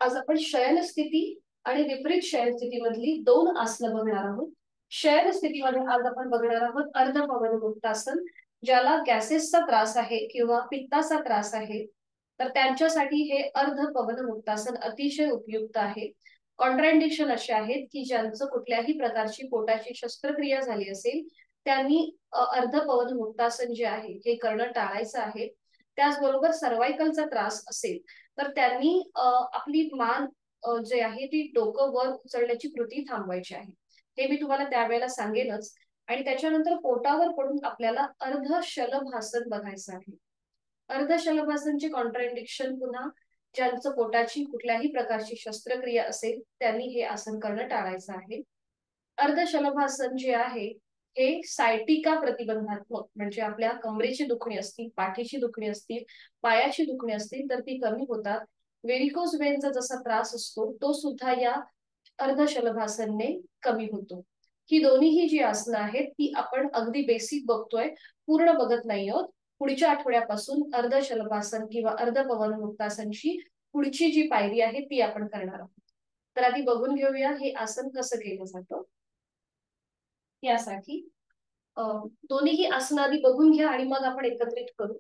आज आपण शयन स्थिती आणि विपरीत शयन स्थितीमधली दोन आसनं बघणार आहोत. शयन स्थितीमध्ये आज आपण बघणार आहोत अर्ध पवन मुक्तासन. ज्याला गॅसेसचा त्रास आहे किंवा पित्ताचा त्रास आहे तर त्यांच्यासाठी हे अर्ध पवन मुक्तासन अतिशय उपयुक्त आहे. कॉन्ट्राइंडिक्शन असे आहेत की ज्यांचं कुठल्याही प्रकारची पोटाची शस्त्रक्रिया झाली असेल त्यांनी अर्ध पवन मुक्तासन जे आहे हे करणं टाळायचं आहे. त्याचबरोबर सर्वायकलचा त्रास असेल तर त्यांनी आपली मान जे आहे ती डोकं वर उचलण्याची कृती थांबवायची आहे. हे मी तुम्हाला त्यावेळेला सांगेनच. आणि त्याच्यानंतर पोटावर पडून आपल्याला अर्ध शलभासन बघायचं आहे. अर्ध शलभासनचे कॉन्ट्राइंडिक्शन पुन्हा ज्यांचं पोटाची कुठल्याही प्रकारची शस्त्रक्रिया असेल त्यांनी हे आसन करणं टाळायचं आहे. अर्ध शलभासन जे आहे हे सायटिका प्रतिबंधात्मक, म्हणजे आपल्या कमरेची दुखणी असतील, पाठीची दुखणी असतील, पायाची दुखणी असतील तर ती कमी होतात. व्हेरिकोज वेनचा जसा त्रास असतो तो सुद्धा या अर्ध शलभासनने कमी होतो. ही दोन्हीही जी आसनं आहेत ती आपण अगदी बेसिक बघतोय, पूर्ण बघत नाही आहोत. पुढच्या आठवड्यापासून अर्ध शलभासन किंवा अर्ध पवन मुक्तासनची पुढची जी पायरी आहे ती आपण करणार आहोत. तर आधी बघून घेऊया हे आसन कसं केलं जातं. यासाठी दोन्हीही आसनं आधी बघून घ्या आणि मग आपण एकत्रित करू.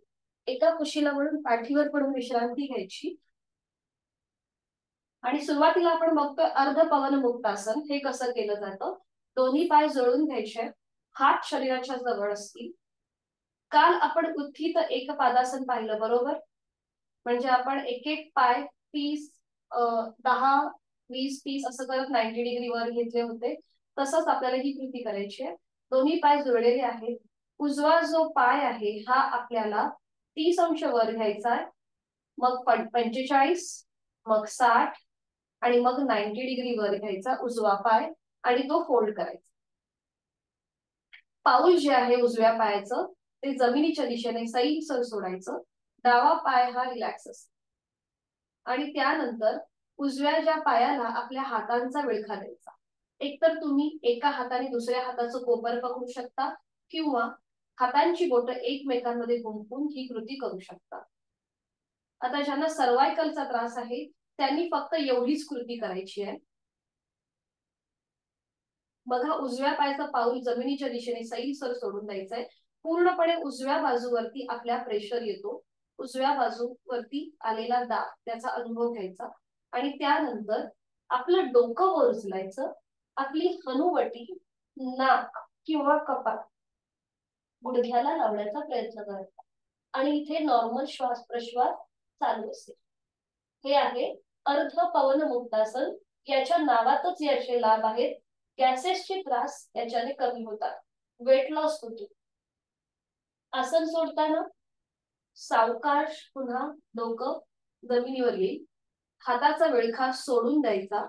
एका कुशीला म्हणून पाठीवर पडून विश्रांती घ्यायची. आणि सुरुवातीला आपण बघतोय अर्ध पवन मुक्तासन. हे कसं केलं जातं. दोन्ही पाय जळून घ्यायचे, हात शरीराच्या जवळ असतील. काल आपण उत्थित एक पादासन पाहिलं बरोबर, म्हणजे आपण एक एक पाय 30 10 20 30 असं करत 90 डिग्री वर घेतले होते. तसंच आपल्याला ही कृती करायची आहे. दोन्ही पाय जुळलेले आहेत. उजवा जो पाय आहे हा आपल्याला 30 अंश वर घ्यायचा आहे, मग 45, मग 60 आणि मग 90 डिग्री वर घ्यायचा उजवा पाय आणि तो फोल्ड करायचा. पाऊल जे आहे उजव्या पायाचं ते जमिनीच्या दिशेने सैल सोडायचं. डावा पाय हा रिलॅक्स असतो. आणि त्यानंतर उजव्या ज्या पायाला आपल्या हातांचा विळखा द्यायचा. एकतर तुम्ही एका हाताने दुसऱ्या हाताचं कोपर पकडू शकता किंवा हातांची बोटं एकमेकांमध्ये गुंफून ही कृती करू शकता. आता ज्यांना सर्वायकलचा त्रास आहे त्यांनी फक्त एवढीच कृती करायची आहे. बघा उजव्या पायाचा पाऊल जमिनीच्या दिशेने सैल सोडून द्यायचंय. पूर्णपणे उजव्या बाजूवरती आपल्या प्रेशर येतो. उजव्या बाजूवरती आलेला दाब त्याचा अनुभव घ्यायचा आणि त्यानंतर आपलं डोकं वर उचलायचं. आपली हनुवटी नाक किंवा कपाळ गुडघ्याला लावण्याचा प्रयत्न करायचा आणि इथे नॉर्मल श्वास प्रश्वास चालू असेल. हे आहे अर्ध पवन मुक्तासन. याच्या नावातच याचे लाभ आहेत. गॅसेसचे त्रास याच्याने कमी होतात, वेट लॉस होतो. आसन सोडताना सावकाश पुन्हा डोकं जमिनीवर येईल. हाताचा विळखा सोडून द्यायचा.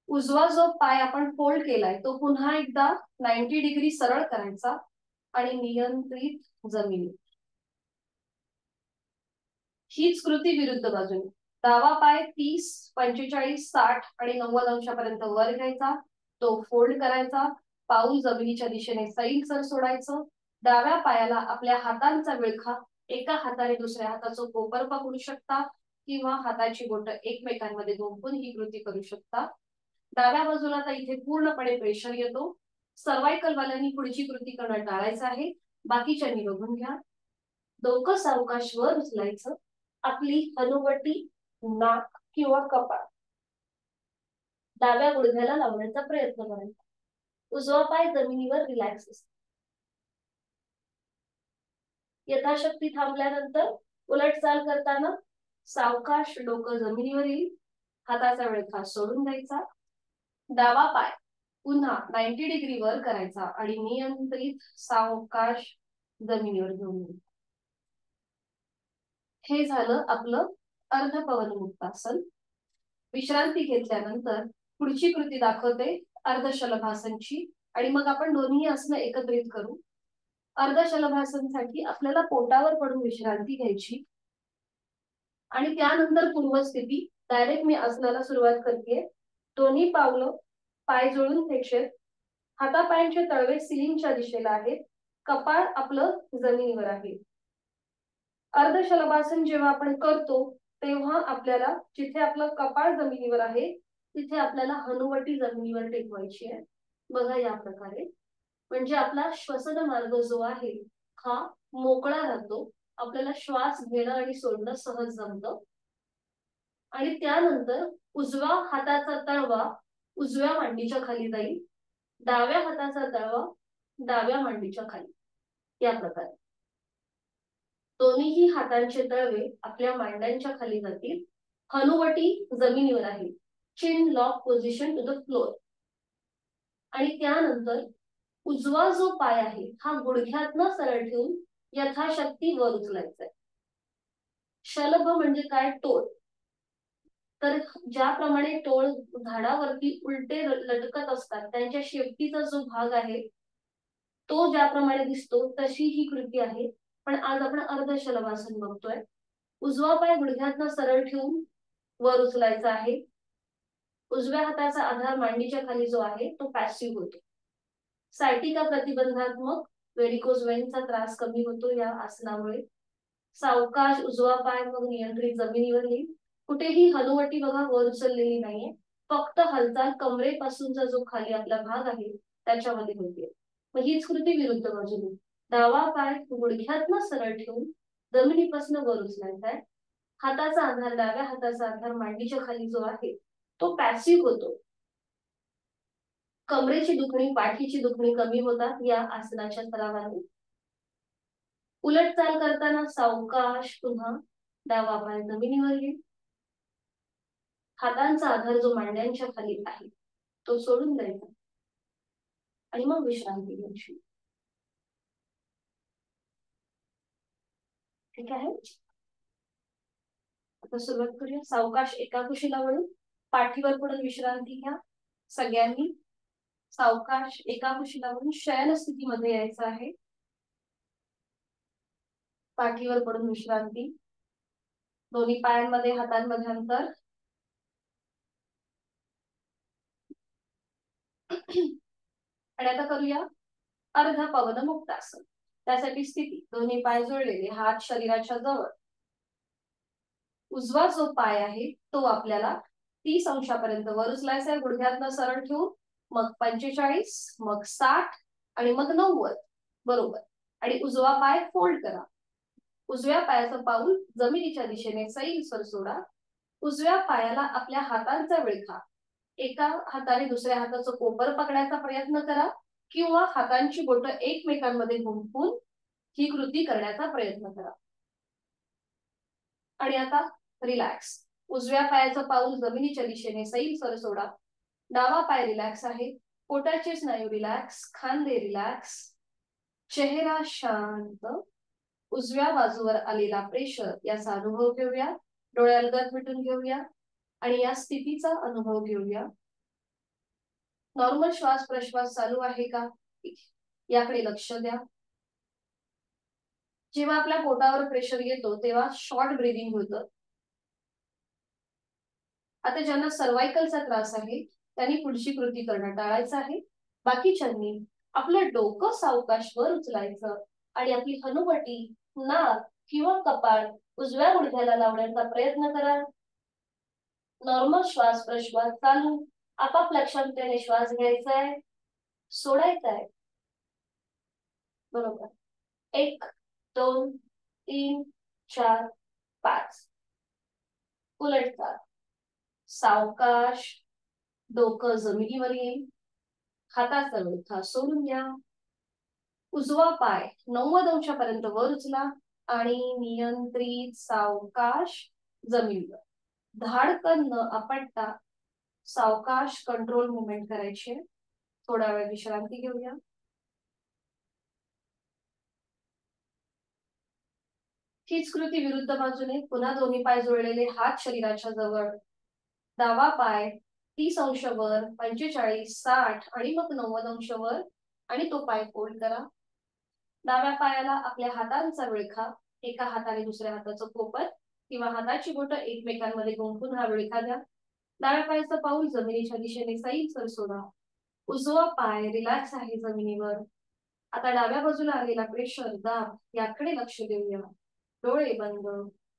उजवा जो पाय आपण फोल्ड केलाय तो पुन्हा एकदा 90 डिग्री सरळ करायचा आणि नियंत्रित जमिनी. हीच कृती विरुद्ध बाजूने. डावा पाय 30 45 60 आणि 90 अंशापर्यंत वर घ्यायचा, तो फोल्ड करायचा. पाऊल जमिनीच्या दिशेने सैलसर सोडायचं. डाव्या पायाला आपल्या हातांचा विळखा, एका हाताने दुसऱ्या हाताचं कोपर पकडू शकता किंवा हाताची बोट एकमेकांमध्ये गुंफून ही कृती करू शकता. डाव्या बाजूला तर इथे पूर्णपणे प्रेशर येतो. सर्वायकल वाल्यांनी पुढची कृती करणं टाळायचं आहे. बाकीच्यांनी बघून घ्या. डोकं सावकाश वर उचलायचं. आपली हनुवटी, नाक किंवा कपाळ डाव्या गुडघ्याला लावण्याचा प्रयत्न करायचा. उजवा पाय जमिनीवर रिलॅक्स असतो. यथाशक्ती थांबल्यानंतर उलट चाल करताना सावकाश डोकं जमिनीवर येईल. हाताचा विळखा सोडून द्यायचा. डावा पाय पुन्हा 90 डिग्री वर करायचा आणि नियंत्रित सावकाश जमिनीवर घेऊन यायचा. हे झालं आपलं अर्धपवन मुक्तासन. विश्रांती घेतल्यानंतर पुढची कृती दाखवते अर्धशलभासनची आणि मग आपण दोन्ही आसनं एकत्रित करू. अर्धशलभासनसाठी आपल्याला पोटावर पडून विश्रांती घ्यायची आणि त्यानंतर पूर्वस्थिती. डायरेक्ट मी आसनाला सुरुवात करते. दोन्ही पावलं पाय जुळून फेक्षेत. हातापायांचे तळवे सिलिंगच्या दिशेला आहेत. कपाळ आपलं जमिनीवर आहे. अर्धशलभासन जेव्हा आपण करतो तेव्हा आपल्याला जिथे आपलं कपाळ जमिनीवर आहे तिथे आपल्याला हनुवटी जमिनीवर टेकवायची आहे. बघा या प्रकारे. म्हणजे आपला श्वसन मार्ग जो आहे हा मोकळा राहतो. आपल्याला श्वास घेणं आणि सोडणं सहज जमतं. आणि त्यानंतर उजवा हाताचा तळवा उजव्या मांडीच्या खाली जाईल. डाव्या हाताचा तळवा डाव्या मांडीच्या खाली. या प्रकारे दोन्हीही हातांचे तळवे आपल्या मांड्यांच्या खाली जातील. हनुवटी जमिनीवर आहे. Chin lock position to the floor. आणि त्यानंतर उजवा जो पाय आहे हा गुडघ्यातनं सरळ ठेवून यथाशक्ती वर उचलायचा. शलभ म्हणजे काय? टोळ. तर ज्याप्रमाणे टोळ झाडावरती उलटे लटकत असतात त्यांच्या शेपटीचा जो भाग आहे तो ज्याप्रमाणे दिसतो तशी ही कृती आहे. पण आज आपण अर्धशलभासन बघतोय. उजवा पाय गुडघ्यातनं सरळ ठेवून वर उचलायचा आहे. उजव्या हाताचा आधार मांडीच्या खाली जो आहे तो पॅसिव्ह होतो. सायटिका प्रतिबंधात्मक व्हेरिकोज वेन्सचा त्रास कमी होतो या आसनामुळे. सावकाश उजवा पाय मग नियंत्रित जमिनीवर येईल. कुठेही हनुवटी बघा वर उचललेली नाहीये. फक्त हालचाल कमरेपासूनचा जो खाली आपला भाग आहे त्याच्यामध्ये होते. मग हीच कृती विरुद्ध बाजूने. डावा पाय गुडघ्यातनं सरळ ठेवून जमिनीपासून वर उचलायचा आहे. हाताचा आधार डाव्या हाताचा आधार मांडीच्या खाली जो आहे तो पॅसिव्ह होतो. कमरेची दुखणी पाठीची दुखणी कमी होतात या आसनाच्या सरावाने. उलट चाल करताना सावकाश पुन्हा डावा पाय जमिनीवर येईल. हातांचा आधार जो मांड्यांच्या खाली आहे तो सोडून द्यायचा आणि मग विश्रांती घ्यायची. ठीक आहे. आता सुरुवात करूया. सावकाश एका कुशीला वळून पाठीवर पडून विश्रांती घ्या. सगळ्यांनी सावकाश एका कुशीला वळून शयन स्थितीमध्ये यायचं आहे. पाठीवर पडून विश्रांती. दोन्ही पायांमध्ये हातांमध्ये अंतर. आणि आता करूया अर्धपवन मुक्तासन. त्यासाठी स्थिती दोन्ही पाय जुळलेले, हात शरीराच्या जवळ. उजवा जो पाय आहे तो आपल्याला 30 अंशापर्यंत वर उचलायचा आहे गुडघ्यातनं सरळ ठेवून. मग 45, मग 60 आणि मग 90 बरोबर. आणि उजवा पाय फोल्ड करा. उजव्या पायाचं पाऊल जमिनीच्या दिशेने सैलसर सोडा. उजव्या पायाला आपल्या हातांचा विळखा, एका हाताने दुसऱ्या हाताचं कोपर पकडायचा प्रयत्न करा किंवा हातांची बोट एकमेकांमध्ये गुंफून ही कृती करण्याचा प्रयत्न करा. आणि आता रिलॅक्स. उजव्या पायाचं पाऊल जमिनीच्या दिशेने सैलसर सोडा. डावा पाय रिलॅक्स आहे. पोटाचे स्नायू रिलॅक्स, खांदे रिलॅक्स, चेहरा शांत. उजव्या बाजूवर आलेला प्रेशर याचा अनुभव घेऊया. डोळ्यालगत मिटून घेऊया आणि या स्थितीचा अनुभव घेऊया. नॉर्मल श्वास प्रश्वास चालू आहे का याकडे लक्ष द्या. जेव्हा आपल्या पोटावर प्रेशर येतो तेव्हा शॉर्ट ब्रीदिंग होतं. आता ज्यांना सर्वायकलचा त्रास आहे त्यांनी पुढची कृती करणं टाळायचं आहे. बाकीच्यांनी आपलं डोकं सावकाश वर उचलायचं आणि आपली हनुवटी, नाक किंवा कपाळ उजव्या गुडघ्याला लावण्याचा प्रयत्न करा. नॉर्मल श्वास प्रश्वास चालू. आपापल्या क्षमतेने श्वास घ्यायचा आहे, सोडायचा आहे. बरोबर. 1 2 3 4 5. उलटतात. सावकाश. डोकं जमिनीवर येईल. हाताचा विळखा सोडून द्या. उजवा पाय 90 अंशापर्यंत वर उचला आणि नियंत्रित सावकाश जमिनीवर. धाडकन न आपटता सावकाश कंट्रोल मुवमेंट करायची. थोडा वेळ विश्रांती घेऊया. हीच कृती विरुद्ध बाजूने. पुन्हा दोन्ही पाय जोडलेले, हात शरीराच्या जवळ. डावा पाय 30 अंश वर, 45 60 आणि मग 90 अंश वर आणि तो पाय फोल्ड करा. डाव्या पायाला आपल्या हातांचा विळखा एका हाताने दुसऱ्या हाताचं पोपट किंवा हाताची बोटं एकमेकांमध्ये गुंफून हा विळखा द्या. डाव्या पायाचं पाऊल जमिनीच्या दिशेने सैलसर सोडा. उजवा पाय रिलॅक्स आहे जमिनीवर. आता डाव्या बाजूला आलेला प्रेशर, दाब याकडे लक्ष देऊया. डोळे बंद,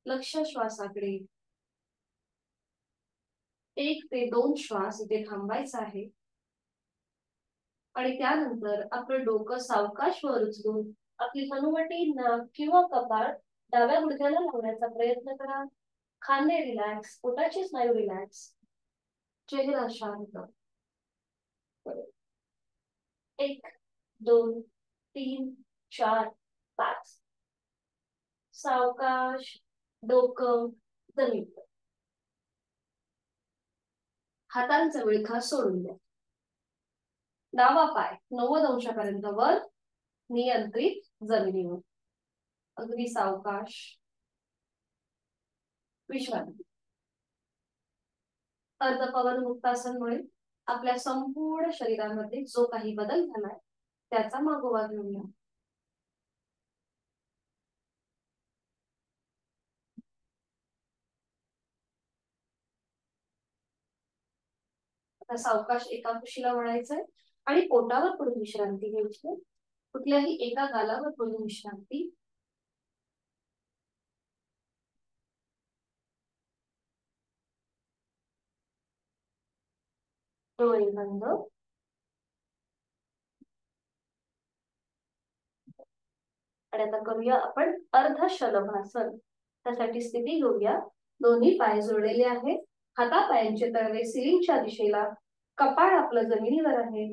लक्ष श्वासाकडे. 1 ते 2 श्वास इथे थांबायचा आहे आणि त्यानंतर आपलं डोकं सावकाश वर उचलून आपली हनुवटी, नाक किंवा कपाळ डाव्या गुडघ्याला लावण्याचा प्रयत्न करा. खांदे रिलॅक्स, पोटाचे स्नायू रिलॅक्स, चेहरा शांत. 1 2 3 4 5. सावकाश. डोकं जमिनीवर. हातांचा विळखा सोडून द्या. डावा पाय 90 अंशापर्यंत वर, नियंत्रित जमिनीवर. अगदी सावकाश. विश्रांती. अर्धपवन मुक्तासनमुळे आपल्या संपूर्ण शरीरामध्ये जो काही बदल झालाय त्याचा मागोवा घेऊया. आता सावकाश एका कुशीला वळायचंय आणि पोटावर पडून विश्रांती घ्यायची. कुठल्याही एका गालावर पडून विश्रांती. डोळे बंद. आणि आता करूया आपण अर्ध शलभासन. त्यासाठी स्थिती घेऊया. दोन्ही पाय जोडलेले आहेत. हातापायांचे तळवे सिलिंगच्या दिशेला. कपाळ आपलं जमिनीवर आहे.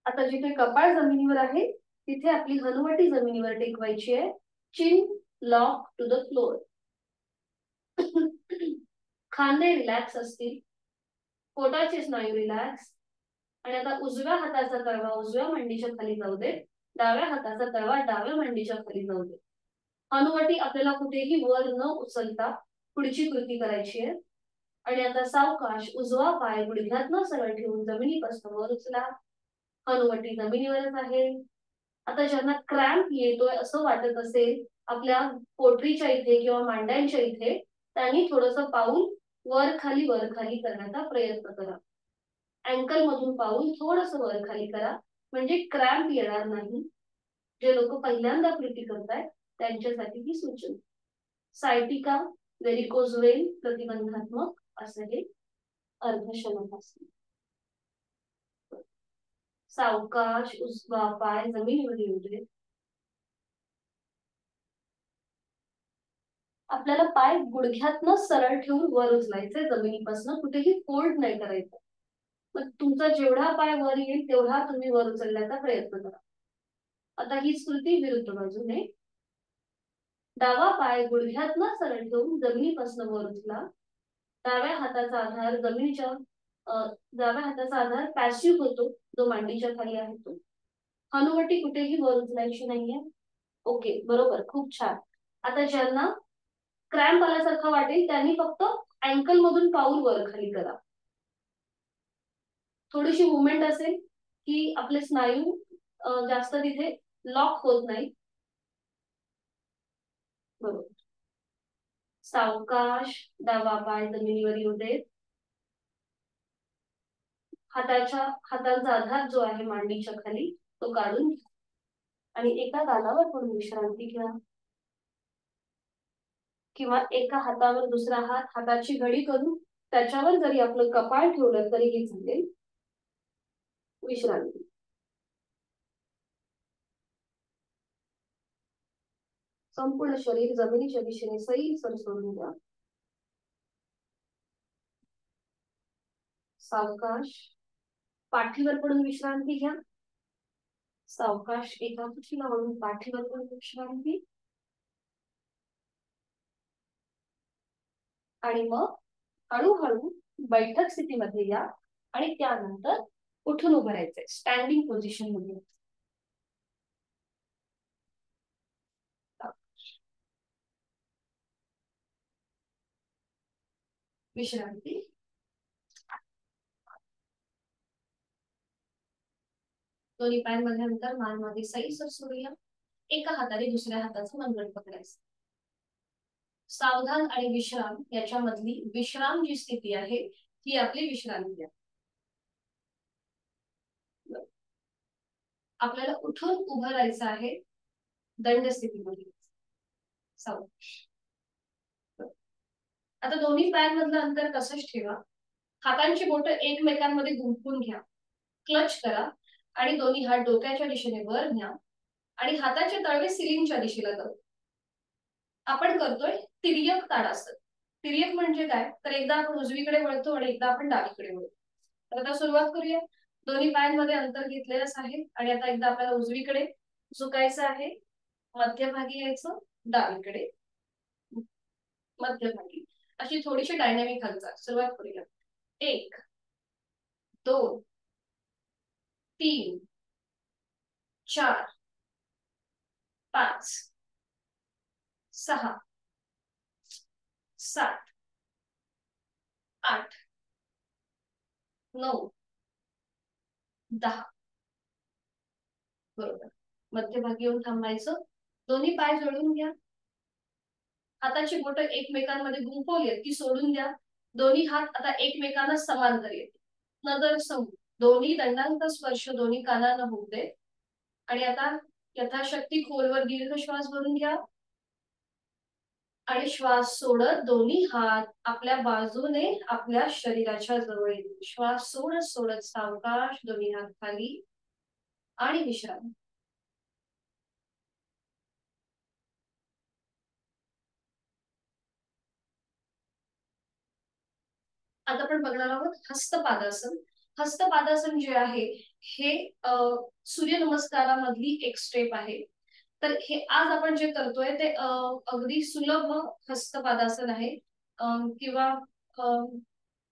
आता जिथे कपाळ जमिनीवर आहे तिथे आपली हनुवटी जमिनीवर टेकवायची आहे. Chin lock to the floor. खांदे रिलॅक्स असतील. पोटाचे स्नायू रिलॅक्स. आणि आता उजव्या हाताचा तळवा उजव्या मांडीच्या खाली जाऊ दे. डाव्या हाताचा तळवा डाव्या मांडीच्या खाली जाऊ दे. हनुवटी आपल्याला कुठेही वर न उचलता पुढची कृती करायची आहे. आणि आता सावकाश उजवा पाय गुडघ्यात न सरळ ठेवून जमिनीपासून वर उचला. हनुवटी जमिनीवरच आहे. आता ज्यांना क्रॅम्प येतोय असं वाटत असेल आपल्या पोटरीच्या इथे किंवा मांड्यांच्या इथे, त्यांनी थोडस पाऊल वर खाली करण्याचा प्रयत्न करा. अँकल मधून पाऊल थोडस वर खाली करा, म्हणजे क्रॅम्प येणार नाही. जे लोक पहिल्यांदा कृती करतायत त्यांच्यासाठी ही सूचना. सायटिका, व्हेरिकोज वेन प्रतिबंधात्मक असं हे अर्धशलभासन. सावकाश उजवा पाय जमिनीवर येऊ दे. आपल्याला पाय गुडघ्यातनं सरळ ठेवून वर उचलायचंय जमिनीपासून, कुठेही फोल्ड नाही करायचं. मग तुमचा जेवढा पाय वर येईल तेवढा तुम्ही वर उचलण्याचा प्रयत्न करा. आता ही कृती विरुद्ध बाजूने. डावा पाय गुडघ्यातनं सरळ ठेवून जमिनीपासून वर उचला. डाव्या हाताचा आधार जमिनीच्या डाव्या हाताचा आधार पॅसिव्ह होतो, जो मांडीच्या खाली आहे तो. हनुवटी कुठेही वर उचलायची नाहीये. ओके, बरोबर, खूप छान. आता ज्यांना क्रॅम्प आल्यासारखं वाटेल त्यांनी फक्त अँकल मधून पाऊल वर खाली करा. थोडीशी मुवमेंट असेल की आपले स्नायू जास्त तिथे लॉक होत नाही. बरोबर. सावकाश डावा पाय जमिनीवर येऊ देत. हातांचा आधार जो आहे मांडीच्या खाली तो काढून घ्या आणि एका गालावर पडून विश्रांती घ्या, किंवा एका हातावर दुसरा हाताची घडी करून त्याच्यावर जरी आपलं कपाळ ठेवलं तरीही चालेल. विश्रांती. संपूर्ण शरीर जमिनीच्या दिशेने सैल सोडून द्या. सावकाश पाठीवर पडून विश्रांती घ्या. सावकाश एका कुशीला वळून पाठीवर पडून विश्रांती. आणि मग हळूहळू बैठक स्थितीमध्ये या आणि त्यानंतर उठून उभं राहायचंय स्टँडिंग पोझिशन मध्ये. विश्रांती. दोन्ही पायांमध्ये अंतर, मान मध्ये सैल सोडूया. एका हाताने दुसऱ्या हाताचं मनगट पकडायचं. सावधान आणि विश्राम याच्यामधली विश्राम जी स्थिती आहे ती आपली विश्रांती आहे. आपल्याला उठून उभं राहायचं आहे दंड स्थितीमध्ये. सावकाश. आता दोन्ही पायांमधलं अंतर तसंच ठेवा. हातांची बोटं एकमेकांमध्ये गुंफून घ्या. क्लच करा आणि दोन्ही हात डोक्याच्या दिशेने वर न्या आणि हाताचे तळवे सिलिंगच्या दिशेला करू. आपण करतोय तिर्यक ताडासन. तिर्यक म्हणजे काय, तर एकदा आपण उजवीकडे वळतो आणि एकदा आपण डावीकडे वळतो. तर आता सुरुवात करूया. दोन्ही पायांमध्ये अंतर घेतलेलंच आहे आणि आता एकदा आपल्याला उजवीकडे झुकायचं आहे, मध्यभागी यायचं, डावीकडे, मध्यभागी, अशी थोडीशी डायनॅमिक हालचाल. सुरुवात करूया. 1 2 3 4 5 6 7 8 9 10. बरोबर. मध्यभागी येऊन थांबायचं. दोन्ही पाय जोडून घ्या. हाताची बोटं एकमेकांमध्ये गुंफवली ती सोडून द्या. दोन्ही हात आता एकमेकांना समांतर येतील. नजर समोर. दोन्ही दंडांचा स्पर्श दोन्ही कानांना होऊ दे. आणि आता यथाशक्ती खोलवर दीर्घ श्वास भरून घ्या आणि श्वास सोडत दोन्ही हात आपल्या बाजूने आपल्या शरीराच्या जवळ येतील. श्वास सोडत सोडत सावकाश दोन्ही हात खाली आणि विश्रांती. आता आपण बघणार आहोत हस्तपादासन. हस्तपादासन जे आहे हे सूर्यनमस्कारामधली एक स्टेप आहे. तर हे आज आपण जे करतोय ते अगदी सुलभ हस्तपादासन आहे. किंवा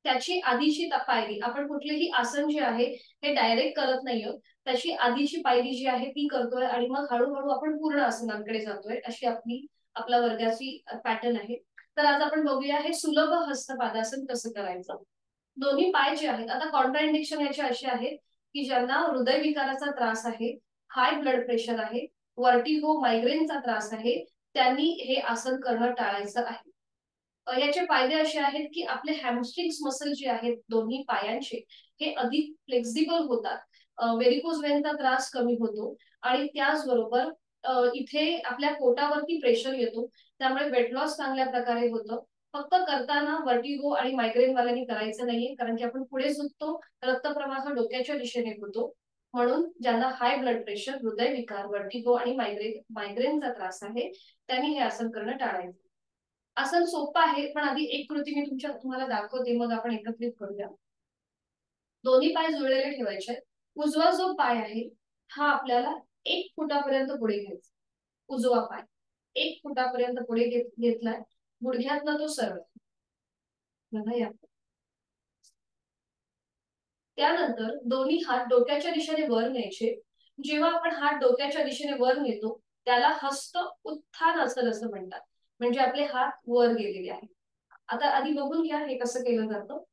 त्याची आधीची पायरी, आपण कुठलेही आसन जे आहे हे डायरेक्ट करत नाहीये, त्याची आधीची पायरी जी आहे ती करतोय आणि मग हळूहळू आपण पूर्ण आसनांकडे जातोय. अशी आपल्या वर्गाची पॅटर्न आहे. तर आज आपण बघूया हे सुलभ हस्तपादासन कसं करायचं. दोन्ही पाय जे आहेत, आता कॉन्ट्राइंडिकेशन याचे असे आहेत की ज्यांना हृदयविकाराचा त्रास आहे, हाय ब्लड प्रेशर आहे, वर्टिगो मायग्रेनचा त्रास आहे, त्यांनी हे आसन करणं टाळायचं आहे. याचे फायदे असे आहेत की आपले हॅमस्ट्रिंग्स मसल जे आहेत दोन्ही पायांचे हे अधिक फ्लेक्झिबल होतात. व्हेरिकोज वेनचा त्रास कमी होतो आणि त्याचबरोबर इथे आपल्या पोटावरती प्रेशर येतो, त्यामुळे वेट लॉस चांगल्या प्रकारे होतं. फक्त करताना वर्टिगो आणि मायग्रेन वाल्यांनी करायचं नाहीये, कारण की आपण पुढे झुकतो, रक्तप्रवाह डोक्याच्या दिशेने होतो. म्हणून ज्यांना हाय ब्लड प्रेशर, हृदयविकार, वर्टिगो आणि मायग्रेनचा त्रास आहे त्यांनी हे आसन करणं टाळायचं. आसन सोपं आहे, पण आधी एक कृती मी तुम्हाला दाखवते, मग आपण एकत्रित करूया. दोन्ही पाय जुळलेले ठेवायचे. उजवा जो पाय आहे हा आपल्याला 1 फुटापर्यंत पुढे घ्यायचा. उजवा पाय 1 फुटापर्यंत पुढे घेतलाय. गुडघ्यातनं तो सरळ. त्यानंतर दोन्ही हात डोक्याच्या दिशेने वर न्यायचे. जेव्हा आपण हात डोक्याच्या दिशेने वर नेतो त्याला हस्त उत्थान आसन असं म्हणतात. म्हणजे आपले हात वर गेलेले आहेत. आता आधी बघून घ्या हे कसं केलं जातं.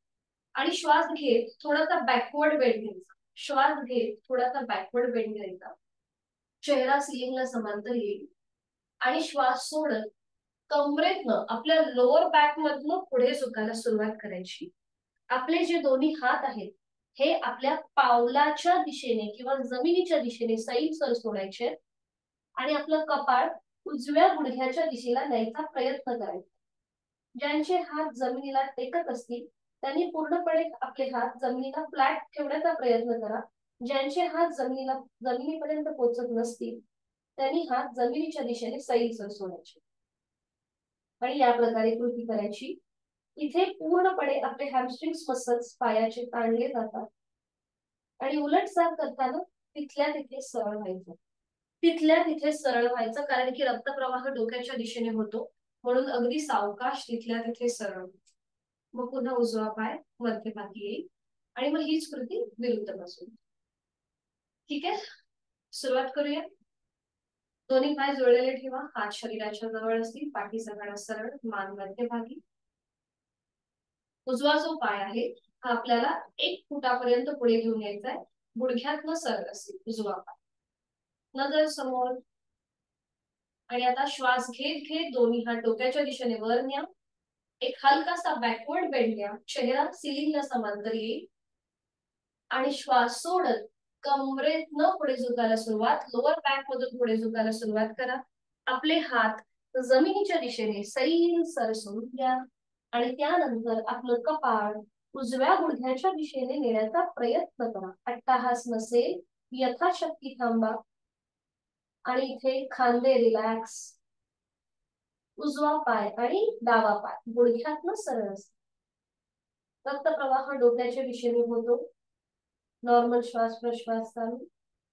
आणि श्वास घेत थोडासा बॅकवर्ड बेंड घ्यायचा. श्वास घेत थोडासा बॅकवर्ड बेंड घ्यायचा. चेहरा सिलिंगला समांतर येईल आणि श्वास सोडत कमरेतनं आपल्या लोअर बॅक मधनं पुढे झुकायला सुरुवात करायची. आपले जे दोन्ही हात आहेत हे आपल्या पावलाच्या दिशेने किंवा जमिनीच्या दिशेने सैल सर सोडायचे आणि आपलं कपाळ उजव्या गुडघ्याच्या दिशेला न्यायचा प्रयत्न करायचा. ज्यांचे हात जमिनीला टेकत असतील त्यांनी पूर्णपणे आपले हात जमिनीला फ्लॅट ठेवण्याचा प्रयत्न करा. ज्यांचे हात जमिनीपर्यंत पोहोचत नसतील त्यांनी हात जमिनीच्या दिशेने सैल सोडायचे आणि या प्रकारे कृती करायची. इथे पूर्णपणे आपले हॅमस्ट्रिंग्स मसल्स पायाचे ताणले जातात आणि उलटसार करताना तिथल्या तिथे सरळ व्हायचं. तिथल्या तिथे सरळ व्हायचं कारण की रक्तप्रवाह डोक्याच्या दिशेने होतो, म्हणून अगदी सावकाश तिथल्या तिथे सरळ. मग पुन्हा उजवा पाय मध्यभागी येईल आणि मग हीच कृती विरुद्ध बाजूने. ठीक आहे, सुरुवात करूया. दोन्ही पाय जोडलेले ठेवा, हात शरीराच्या जवळ असतील, पाठी सगळा सरळ, मान मध्यभागी. उजवा जो पाय आहे हा आपल्याला 1 फुटापर्यंत पुढे घेऊन यायचा आहे. गुडघ्यातनं सरळ असेल उजवा पाय. नजर समोर आणि आता श्वास घेत घेत दोन्ही हात डोक्याच्या दिशेने वर न्या. एक हलकासा बॅकवर्ड बेंड द्या, चेहरा सिलिंगला समांतर येईल आणि श्वास सोडत कमरेतनं पुढे झुकायला सुरुवात, लोअर बॅक मधून पुढे झुकायला सुरुवात करा. आपले हात जमिनीच्या दिशेने सैल सरसून द्या आणि त्यानंतर आपलं कपाळ उजव्या गुडघ्याच्या दिशेने नेण्याचा प्रयत्न करा. अट्टाहास नसेल, यथाशक्ती थांबा आणि इथे खांदे रिलॅक्स. उजवा पाय आणि डावा पाय गुडघ्यातनं सरळ असतो. रक्तप्रवाह डोक्याच्या दिशेने होतो. नॉर्मल श्वास प्रश्वास चालू.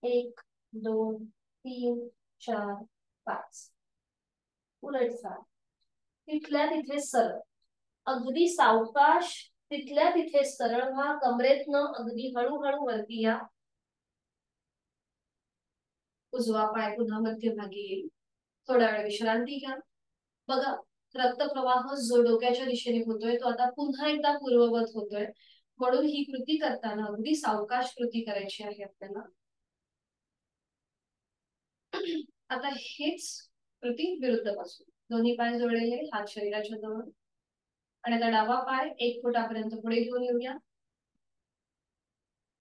1 2 3 4 5. उलटसार तिथल्या तिथे सरळ, अगदी सावकाश तिथल्या तिथे सरळ व्हा. कमरेतनं अगदी हळूहळू वरती या. उजवा पाय पुन्हा मध्यभागी येईल. थोडा वेळ विश्रांती घ्या. बघा, रक्तप्रवाह जो डोक्याच्या दिशेने होतोय तो आता पुन्हा एकदा पूर्ववत होतोय, म्हणून ही कृती करताना अगदी सावकाश कृती करायची आहे आपल्याला. आता हेच कृती विरुद्ध बाजू. दोन्ही पाय जोडलेले, हात शरीराच्या जवळ आणि आता डावा पाय 1 फुटापर्यंत पुढे घेऊन येऊया.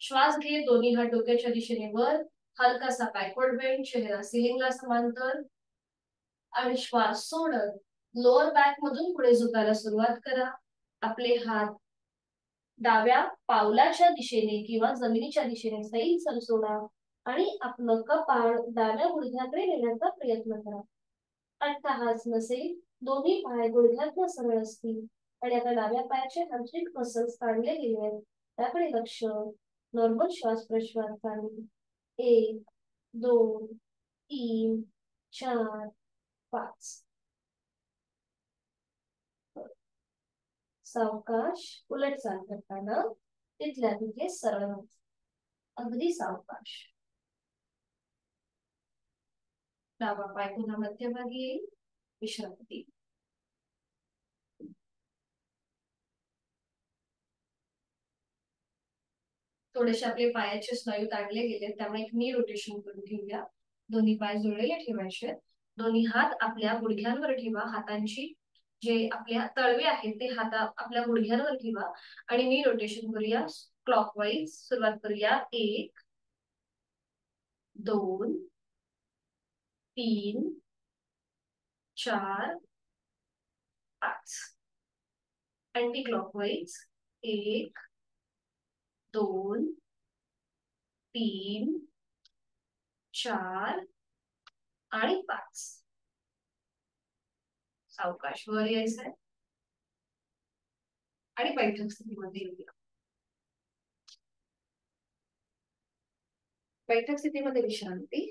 श्वास घे, दोन्ही हात डोक्याच्या दिशेने वर, हलकासा बॅकवर्ड बेंड, चेहरा सिलिंगला समांतर आणि श्वास सोडत लोअर बॅक मधून पुढे झुकायला सुरुवात करा. आपले हात डाव्या पावलाच्या दिशेने किंवा जमिनीच्या दिशेने सैल सरसोडा आणि आपलं कपाळ डाव्या गुडघ्याकडे नेण्याचा प्रयत्न करा. अट्टाहास नसेल, दोन्ही पाय गुडघ्यातनं सरळ असतील आणि आता डाव्या पायाचे हॅमस्ट्रिंग मसल्स ताणले गेले आहेत त्याकडे लक्ष. नॉर्मल श्वास प्रश्वास चालू. 1 2 3 4 5. सावकाश उलटचाल करताना तिथल्या तिथे सरळ, अगदी सावकाश. डावा पाय पुन्हा मध्यभागी येईल. विश्रांती. थोडेसे आपले पायाचे स्नायू ताणले गेले त्यामुळे एक नी रोटेशन करून घेऊया. दोन्ही पाय जोडलेले ठेवायचे. दोन्ही हात आपल्या गुडघ्यांवर ठेवा. हातांची जे आपल्या तळवे आहेत ते हात आपल्या गुडघ्यांवर ठेवा आणि नी रोटेशन करूया क्लॉकवाईज. सुरुवात करूया. 1 2 3 4 5. Anti clockwise. 1 2 3 4 आणि 5. सावकाश वर यायचंय आणि बैठक स्थितीमध्ये येऊया. बैठक स्थितीमध्ये विश्रांती.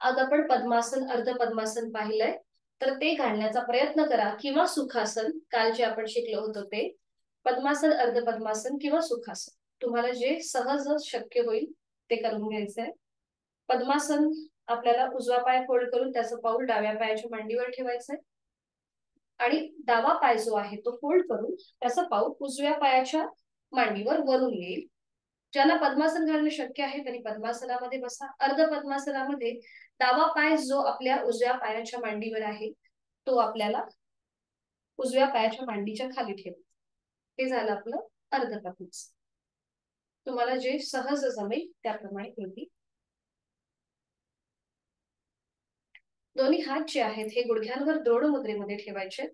आज आपण पद्मासन अर्ध पद्मासन पाहिलंय, तर ते घालण्याचा प्रयत्न करा किंवा सुखासन, काल जे आपण शिकलो होतो ते. पद्मासन, अर्ध पद्मासन किंवा सुखासन, तुम्हाला जे सहज शक्य होईल ते करून घ्यायचंय. पद्मासन आपल्याला उजवा पाय फोल्ड करून त्याचं पाऊल डाव्या पायाच्या मांडीवर ठेवायचंय आणि डावा पाय जो आहे तो फोल्ड करून त्याचं पाऊल उजव्या पायाच्या मांडीवर वरून येईल. ज्यांना पद्मासन घालणे शक्य आहे त्यांनी पद्मासनामध्ये बसा. अर्ध पद्मासनामध्ये डावा पाय जो आपल्या उजव्या पायाच्या मांडीवर आहे तो आपल्याला उजव्या पायाच्या मांडीच्या खाली ठेवा. हे झालं आपलं अर्धकथाच. तुम्हाला जे सहज जमेल त्याप्रमाणे कृती. दोन्ही हात जे आहेत हे गुडघ्यांवर द्रोण मुद्रेमध्ये ठेवायचे.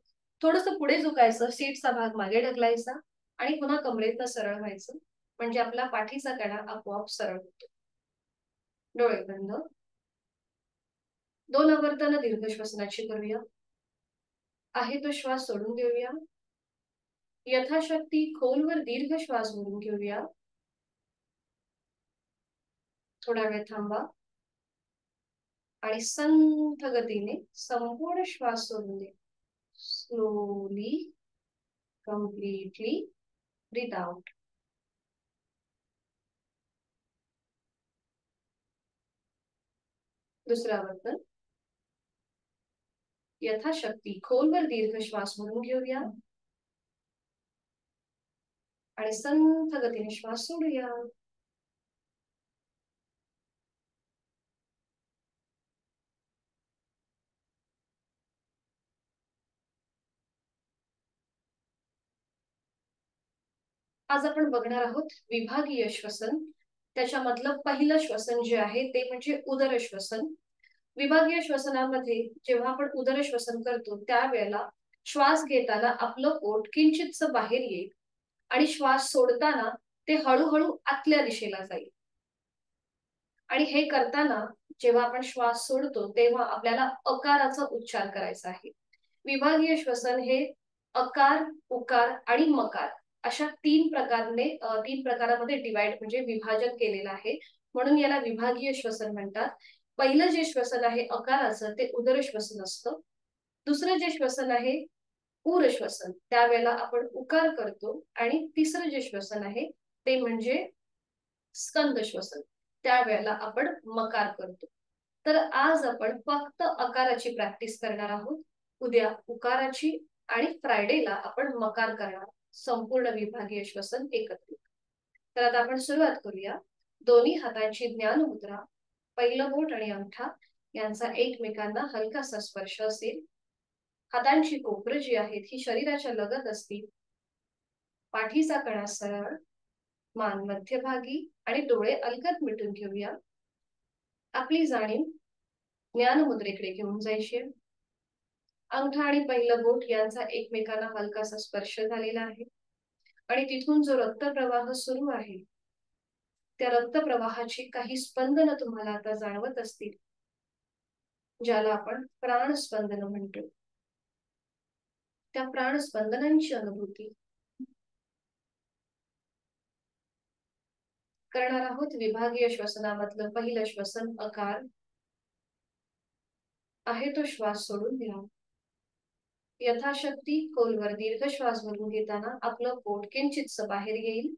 थोडस पुढे झुकायचं, सीटचा भाग मागे ढकलायचा आणि पुन्हा कमरेतनं सरळ व्हायचं, म्हणजे आपला पाठीचा कणा आपोआप सरळ होतो. डोळे बंद. 2 आवर्तन दीर्घ श्वसनाची करूया. आहे तो श्वास सोडून देऊया. यथाशक्ती खोलवर दीर्घ श्वास भरून घेऊया. थोडा वेळ थांबा आणि संथ गतीने संपूर्ण श्वास सोडून दे. Slowly, completely breathe out. दुसरं आवर्तन. यथाशक्ती खोलवर दीर्घ श्वास भरून घेऊया आणि संथ गतीने श्वास सोडूया. आज आपण बघणार आहोत विभागीय श्वसन. त्याच्यामधलं पहिलं श्वसन जे आहे ते म्हणजे उदर श्वसन. विभागीय श्वसनामध्ये जेव्हा आपण उदर श्वसन करतो त्यावेळेला श्वास घेताना आपलं पोट किंचितच बाहेर येईल आणि श्वास सोडताना ते हळूहळू आतल्या दिशेला जाईल. आणि हे करताना जेव्हा आपण श्वास सोडतो तेव्हा आपल्याला अकाराचा उच्चार करायचा आहे. विभागीय श्वसन हे अकार, उकार आणि मकार अशा 3 प्रकारामध्ये डिवाइड म्हणजे विभाजन केलेलं आहे, म्हणून याला विभागीय श्वसन म्हणतात. पहिलं जे श्वसन आहे अकाराचं ते उदर श्वसन असतं. दुसरं जे श्वसन आहे उर श्वसन, त्यावेळेला आपण उकार करतो. आणि तिसरं जे श्वसन आहे ते म्हणजे स्कंद श्वसन, त्यावेळेला आपण मकार करतो. तर आज आपण फक्त अकाराची प्रॅक्टिस करणार आहोत, उद्या उकाराची आणि फ्रायडेला आपण मकार करणार. संपूर्ण विभागीय श्वसन एकत्रित. तर आता आपण सुरुवात करूया. दोन्ही हातांची ज्ञान मुद्रा. पहिलं बोट आणि अंगठा यांचा एकमेकांना हलकासा स्पर्श असेल. हातांची कोपरं जी आहेत ही शरीराच्या लगत असतील. पाठीचा कणा सरळ, मान मध्यभागी आणि डोळे अलगद मिटून घेऊया. आपली जाणीव ज्ञान मुद्रेकडे घेऊन जायची. अंगठा आणि पहिलं बोट यांचा एकमेकांना हलकासा स्पर्श झालेला आहे आणि तिथून जो रक्तप्रवाह सुरू आहे त्या रक्तप्रवाहाची काही स्पंदन तुम्हाला आता जाणवत असतील, ज्याला आपण प्राणस्पंदन म्हणतो. त्या प्राणस्पंदनांची अनुभूती करणार आहोत. विभागीय श्वसनामधलं पहिलं श्वसन अकार. आहे तो श्वास सोडून द्या. यथाशक्ती खोलवर दीर्घ श्वास भरून घेताना आपलं पोट किंचितसं बाहेर येईल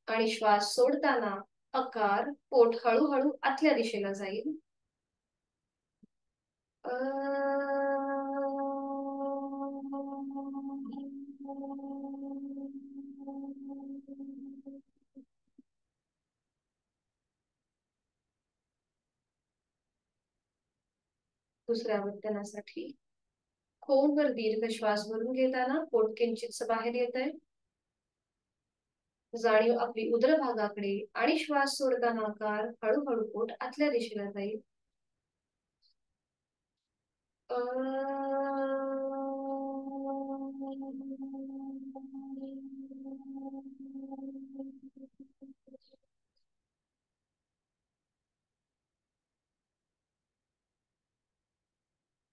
आणि श्वास सोडताना अकार, पोट हळूहळू आतल्या दिशेला जाईल. दुसऱ्या आवर्तनासाठी खोलवर दीर्घ श्वास भरून घेताना पोट किंचितसं बाहेर येत आहे. जाणीव आपली उदर भागाकडे आणि श्वास सोडताना आकार हळूहळू पोट आतल्या दिशेला जाईल.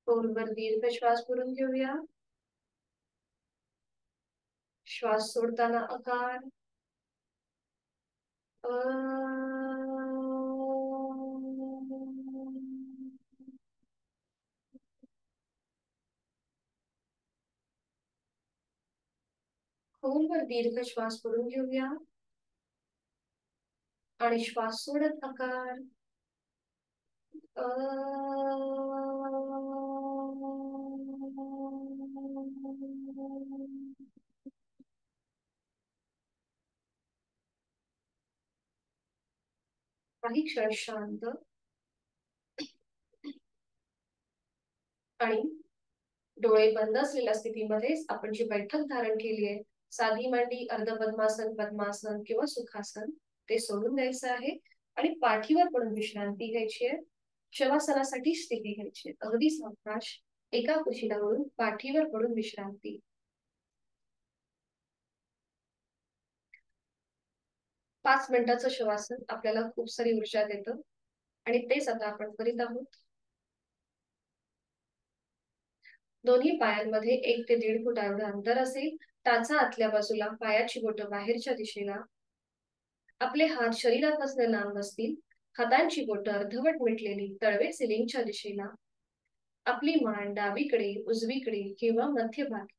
खोलवर दीर्घ श्वास भरून घेऊया. श्वास सोडताना आकार. खोलवर दीर्घ श्वास भरून घेऊया आणि श्वास सोडत आकार. काही क्षण शांत आणि डोळे बंद असलेल्या स्थितीमध्येच आपण जी बैठक धारण केली आहे, साधी मांडी, अर्ध पद्मासन, पद्मासन किंवा सुखासन, ते सोडून द्यायचं आहे आणि पाठीवर पडून विश्रांती घ्यायची आहे. शवासनासाठी स्थिती घ्यायची आहे. अगदी सावकाश एका कुशीला वळून पाठीवर पडून विश्रांती. 5 मिनिटाचं शवासन आपल्याला खूप सारी ऊर्जा देतं आणि तेच आता आपण करीत आहोत. दोन्ही पायांमध्ये 1 ते 1.5 फूट एवढं अंतर असेल. टाचा आतल्या बाजूला, पायाची बोटं बाहेरच्या दिशेला. आपले हात शरीरापासून लांब असतील. हातांची बोटं अर्धवट मिटलेली, तळवे सिलिंगच्या दिशेला. आपली मान डावीकडे, उजवीकडे किंवा मध्यभागी.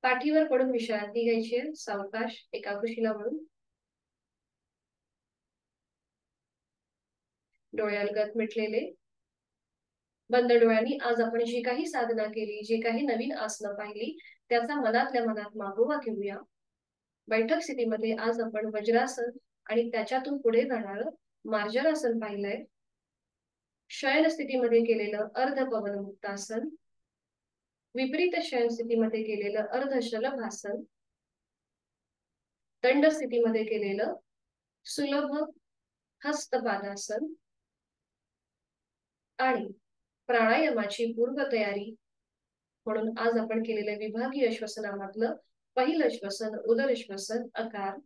पाठीवर पडून विश्रांती घ्यायची आहे. सावकाश एका कुशीला वळून. डोळे अलगद मिटलेले. बंद डोळ्यांनी आज आपण जी काही साधना केली, जी काही नवीन आसनं पाहिली, त्याचा मनातल्या मनात मागोवा घेऊया. बैठक स्थितीमध्ये आज आपण वज्रासन आणि त्याच्यातून पुढे जाणारं मार्जरासन पाहिलंय. शयन स्थितीमध्ये केलेलं अर्ध पवन मुक्तासन, विपरीत शयन स्थितीमध्ये केलेलं अर्ध शलभासन, दंड स्थितीमध्ये केलेलं सुलभ हस्तपादासन आणि प्राणायामाची पूर्वतयारी म्हणून आज आपण केलेल्या विभागीय श्वसनामधलं पहिलं श्वसन, उदर श्वसन, आकार,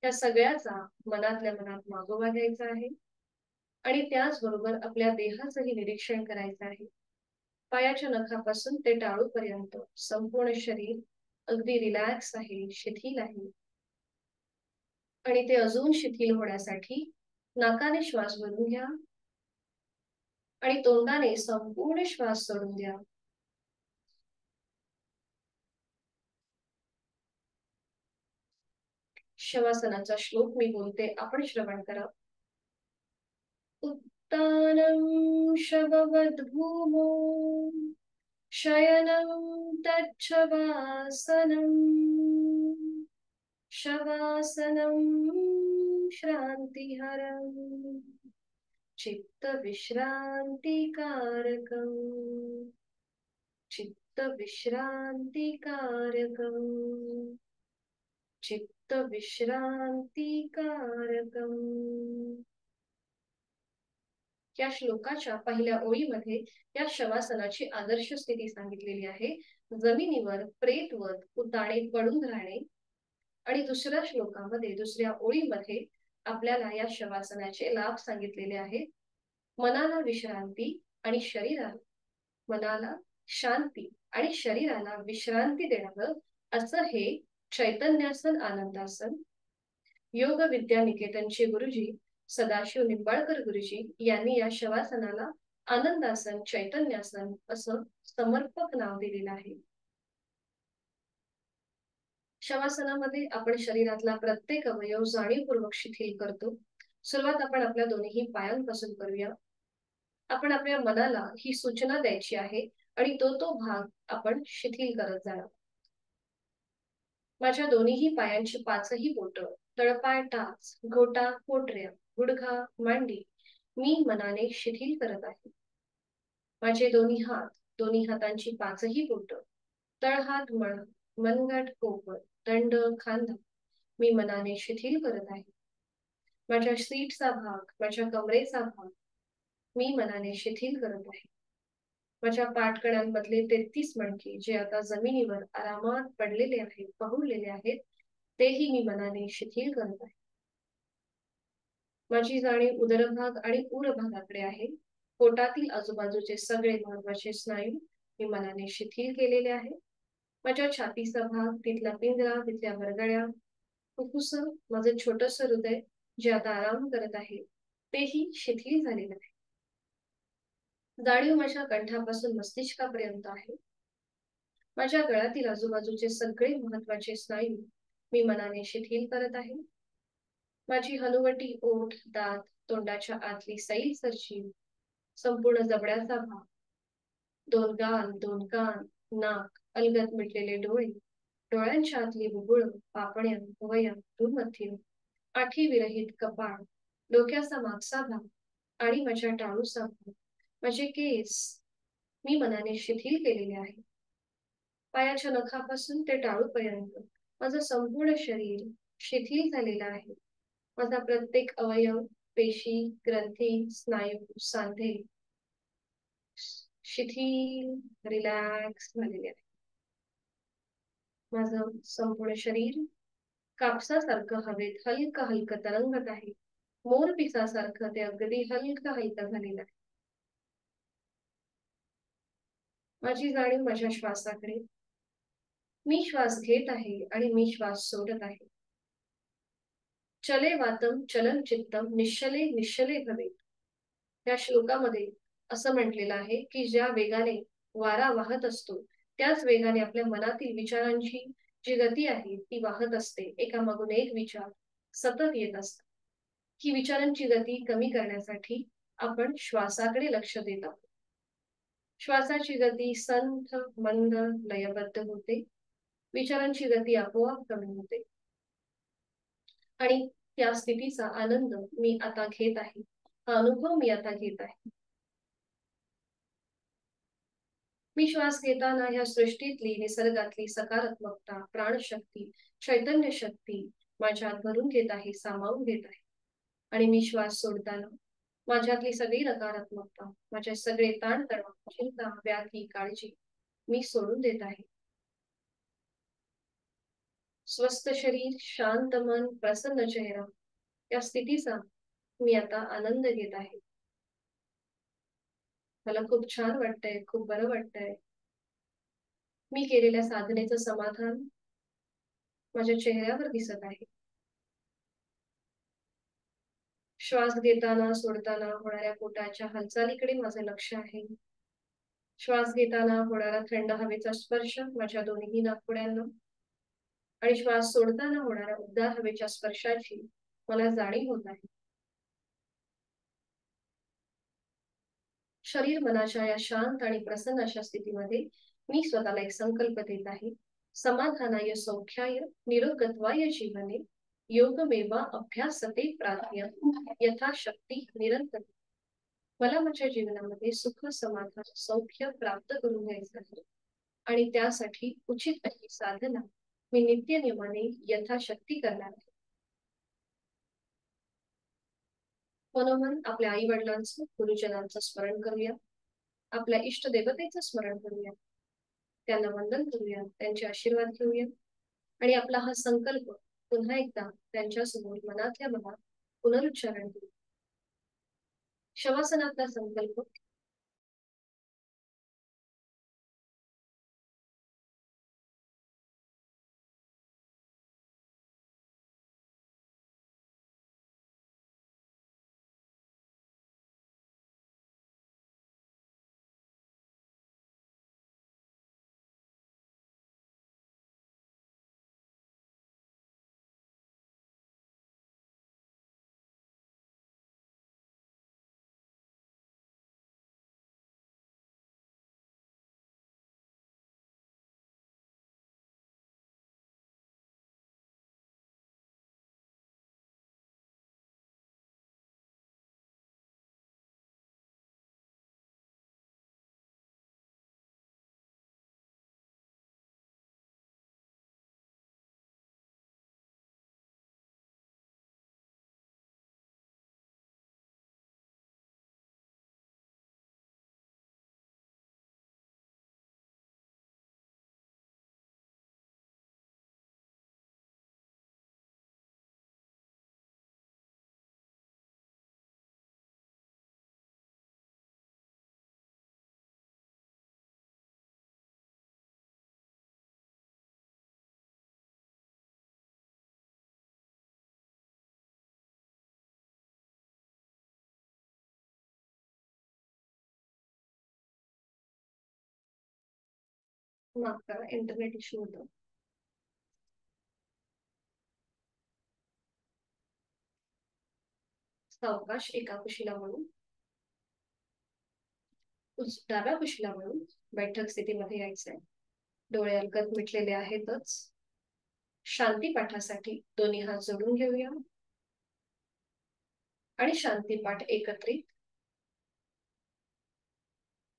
त्या सगळ्याचा मनातल्या मनात मागोवा घ्यायचा आहे आणि त्याचबरोबर आपल्या देहाचंही निरीक्षण करायचं आहे. पायाच्या नखापासून ते टाळूपर्यंत संपूर्ण शरीर अगदी रिलॅक्स आहे, शिथिल आहे. आणि ते अजून शिथिल होण्यासाठी नाकाने श्वास भरून घ्या आणि तोंडाने संपूर्ण श्वास सोडून द्या. शवासनाचा श्लोक मी बोलते, आपण श्रवण करा. उत्तानं शववद्भूमो शयनं तच्छवासनं शवासनं श्रान्तिहरं चित्तविश्रान्तिकारकं चित्तविश्रान्तिकारकं चित्तविश्रान्तिकारकं. या श्लोकाच्या पहिल्या ओळीमध्ये या शवासनाची आदर्श स्थिती सांगितलेली आहे. जमिनीवर प्रेतवत उताणे पडून राहणे. आणि दुसऱ्या श्लोकामध्ये, दुसऱ्या ओळीमध्ये आपल्याला या शवासनाचे लाभ सांगितलेले आहेत. मनाला विश्रांती आणि शरीराला, मनाला शांती आणि शरीराला विश्रांती देणारं असं हे चैतन्यासन, आनंदासन. योग विद्या निकेतनचे गुरुजी सदाशिव निंबाळकर गुरुजी यांनी या शवासनाला आनंदासन, चैतन्यासन असं समर्पक नाव दिलेलं आहे. शवासनामध्ये आपण शरीरातला प्रत्येक अवयव जाणीवपूर्वक शिथिल करतो. सुरुवात आपण आपल्या दोन्ही पायांपासून करूया. आपण आपल्या मनाला ही सूचना द्यायची आहे आणि तो भाग आपण शिथिल करत जाणार. माझ्या दोन्ही पायांची 5ही बोटं, तळपाय, टाच, घोटा, पोटऱ्या, गुडघा, मांडी मी मनाने शिथिल करत आहे. माझे दोन्ही हात, दोन्ही हातांची 5ही बोटं, तळहात, मनगट, पोपट, दंड, खांदा मी मनाने शिथिल करत आहे. माझ्या सीटचा भाग, माझ्या कमरेचा भाग मी मनाने शिथिल करत आहे. माझ्या पाठकड्यांमधले 33 मणके जे आता जमिनीवर आरामात पडलेले आहेत, पहुडलेले आहेत, तेही मी मनाने शिथिल करत आहे. माझी जाणीव उदरभाग आणि उरभागाकडे आहे. पोटातील आजूबाजूचे सगळे महत्वाचे स्नायू मी मनाने शिथिल केलेले आहे. माझ्या छातीचा भाग, तिथला पिंजरा, तिथल्या वरगड्या, फुफ्फुस, माझं छोटस हृदय जे आता आराम करत आहे, तेही शिथिल झालेलं आहे. जाणीव माझ्या कंठापासून मस्तिष्कापर्यंत आहे. माझ्या गळ्यातील आजूबाजूचे सगळे महत्वाचे स्नायू मी मनाने शिथिल करत आहे. माझी हनुवटी, ओठ, दात, तोंडाच्या आतली सैल सरशी, संपूर्ण जबड्याचा भाग, 2 गाल, 2 कान, नाक, अलगद मिटलेले डोळे, डोळ्यांच्या आतली बुबुळ, पापण्या, भुवया, भ्रूमध्य, आठी विरहित कपाळ, डोक्याचा मागचा भाग आणि माझ्या टाळूचा भाग, माझे केस मी मनाने शिथिल केलेले आहे. पायाच्या नखापासून ते टाळूपर्यंत माझं संपूर्ण शरीर शिथिल झालेलं आहे. माझा प्रत्येक अवयव, पेशी, ग्रंथी, स्नायू, सांधे शिथिल, रिलॅक्स झालेले आहे. माझं संपूर्ण शरीर कापसासारखं हवेत हलकं हलकं तरंगत आहे. मोरपिसासारखं ते अगदी हलकं हलकं झालेलं आहे. माझी जाणीव माझ्या श्वासाकडे. मी श्वास घेत आहे आणि मी श्वास सोडत आहे. चले वातम चलन चित्तम निश्चले निश्चले भवेत. या श्लोकामध्ये असं म्हटलेलं आहे की ज्या वेगाने वारा वाहत असतो त्याच वेगाने आपल्या मनातील विचारांची जी गती आहे ती वाहत असते. एकामागून एक विचार सतत येत असतात. ही विचारांची गती कमी करण्यासाठी आपण श्वासाकडे लक्ष देत आहोत. श्वासाची गती संथ मंद लयबद्ध होते. विचारांची गती आपोआप कमी होते आणि त्या स्थितीचा आनंद मी आता घेत आहे. हा अनुभव मी आता घेत आहे. मी श्वास घेताना ह्या सृष्टीतली निसर्गातली सकारात्मकता, प्राणशक्ती, चैतन्य शक्ती माझ्यात भरून घेत आहे, सामावून घेत आहे. आणि मी श्वास सोडताना माझ्यातली सगळी नकारात्मकता, माझे सगळे ताणतणाव, चिंता, व्याधी, काळजी मी सोडून देत आहे. स्वस्थ शरीर, शांत मन, प्रसन्न चेहरा या स्थितीचा मी आता आनंद घेत आहे. मला खूप छान वाटतंय, खूप बरं वाटतंय. मी केलेल्या साधनेचं समाधान माझ्या चेहऱ्यावर दिसत आहे. श्वास घेताना सोडताना होणाऱ्या पोटाच्या हालचालीकडे माझं लक्ष आहे. श्वास घेताना होणारा थंड हवेचा स्पर्श माझ्या दोन्ही नाकपुड्यांना आणि श्वास सोडताना होणाऱ्या उबदार हवेच्या स्पर्शाची मला जाणीव होत आहे. शरीर मनाच्या या शांत आणि प्रसन्न अशा स्थितीमध्ये मी स्वतःला एक संकल्प देत आहे. समाधानाय सौख्याय निरोगत्वाय जीवने योगमेवा अभ्यासते प्राज्ञ यथाशक्ती निरंतर. मला माझ्या जीवनामध्ये सुख समाधान सौख्य प्राप्त करून घ्यायचं आहे आणि त्यासाठी उचित अशी साधना मी नित्यनियमाने यथाशक्ती करणार आहे. मनोमन आपल्या आई वडिलांचं, गुरुजनांचं स्मरण करूया. आपल्या इष्ट देवतेचं स्मरण करूया. त्यांना वंदन करूया, त्यांचे आशीर्वाद घेऊया आणि आपला हा संकल्प पुन्हा एकदा त्यांच्यासमोर मनातल्या मनात पुनरुच्चारण करू. शवासनातला संकल्प. माफ करा, इंटरनेट इश्यू होतो. सावकाश एका कुशीला म्हणून डाव्या कुशीला म्हणून बैठक स्थितीमध्ये यायचंय. डोळे अलगद मिटलेले आहेतच. शांती पाठासाठी दोन्ही हात जोडून घेऊया आणि शांती पाठ एकत्रित.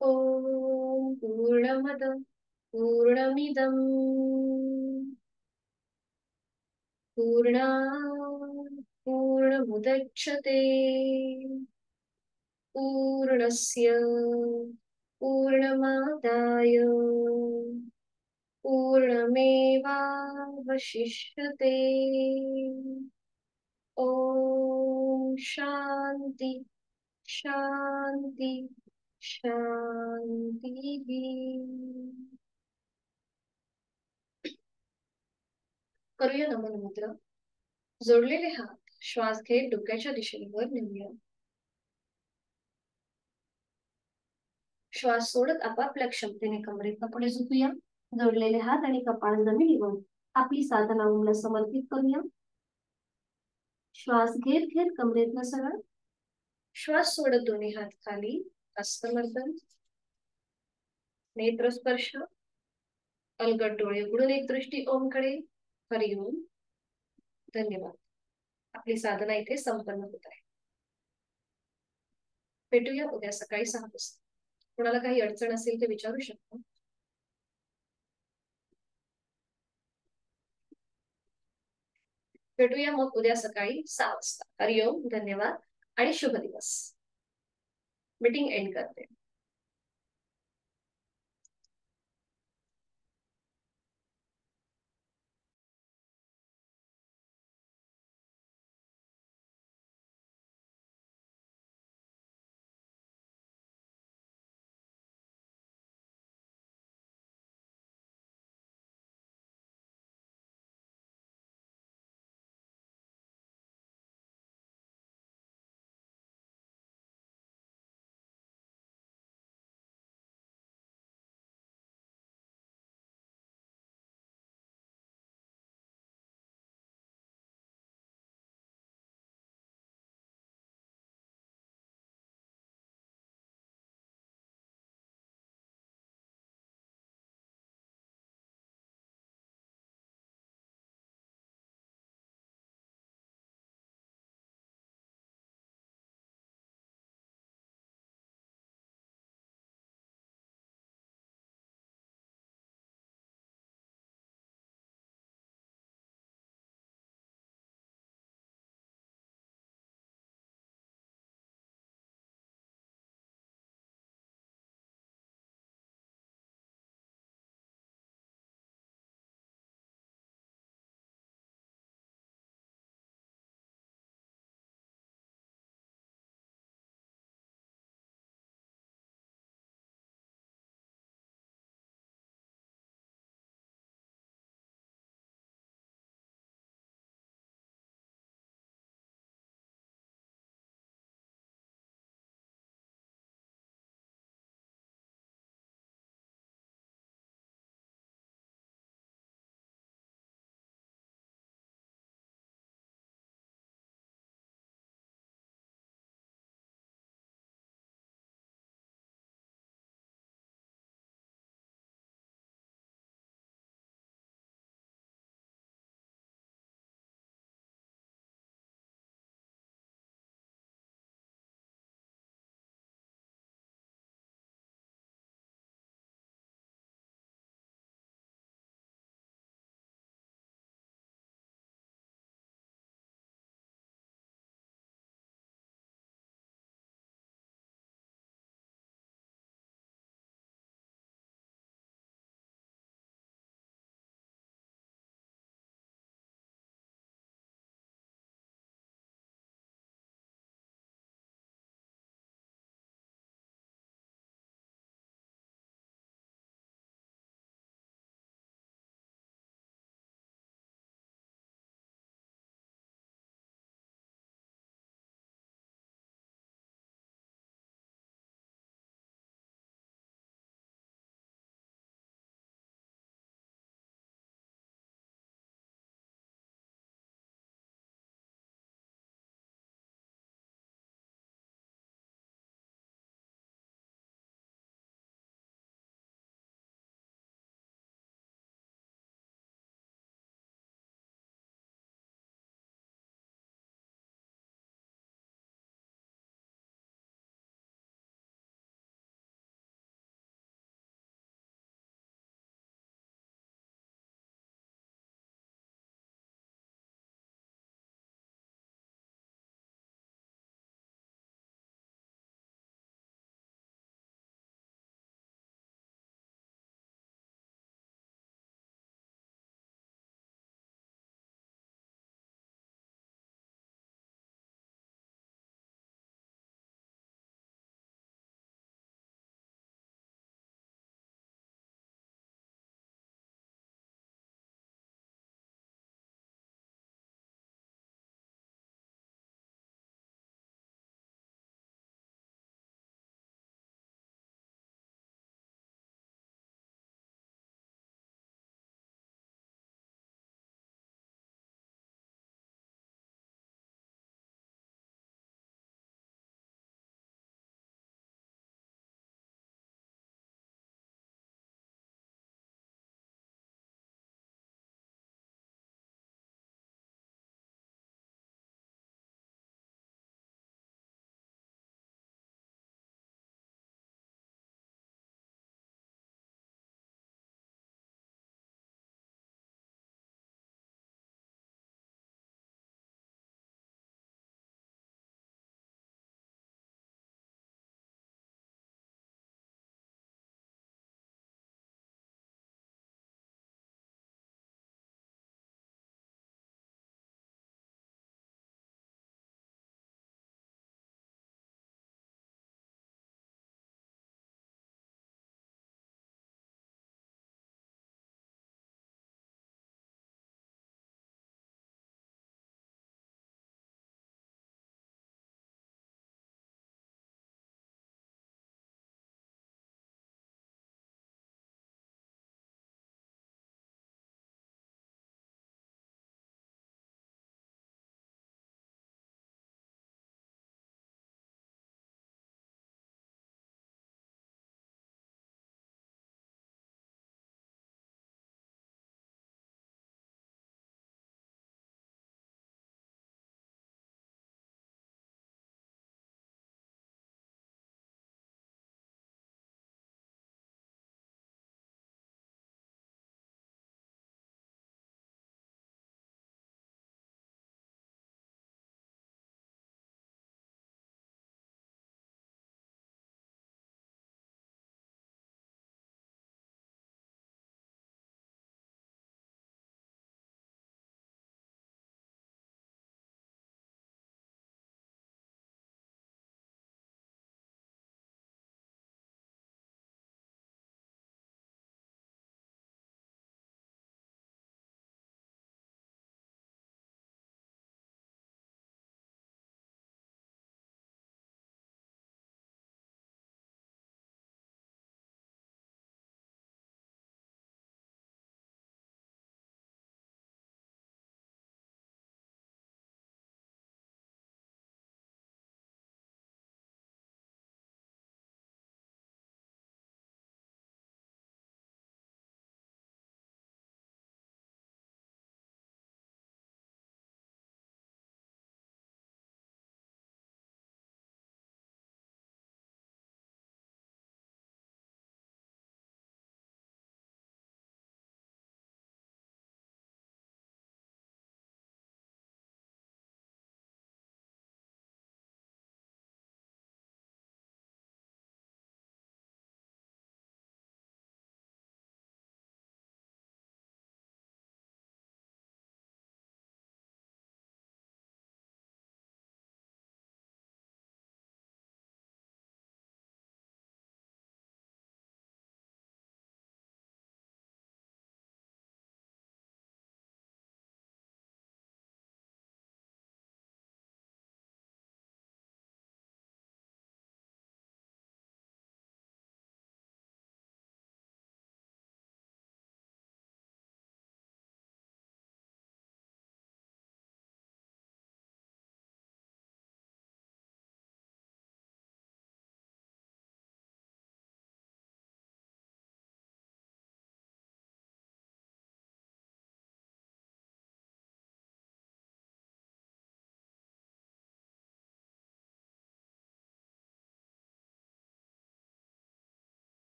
ओम पूर्णमद पूर्णमिदं पूर्णात् पूर्णमुदच्यते पूर्णस्य पूर्णमादाय पूर्णमेवावशिष्यते। ॐ शान्ति शान्ति शान्तिः। करूया नमन मुद्रा. जोडलेले हात श्वास घेत डोक्याच्या दिशेने वर नेऊया. श्वास सोडत आपापल्या क्षमतेने कमरेत पुढे झुकूया. जोडलेले हात आणि कपाळ जमिनीवर आपली साधना ओमला समर्पित करूया. श्वास घेत घेत कमरेतनं सरळ. श्वास सोडत दोन्ही हात खाली. हस्तमर्दन. नेत्र स्पर्श. अलगद डोळे उघडून एक दृष्टी ओमकडे. हरिओम. धन्यवाद. आपली साधना इथे संपन्न होत आहे. भेटूया उद्या सकाळी 6 वाजता. कोणाला काही अडचण असेल ते विचारू शकता. भेटूया मग उद्या सकाळी 6 वाजता. हरिओम. धन्यवाद आणि शुभ दिवस. मीटिंग एंड करते.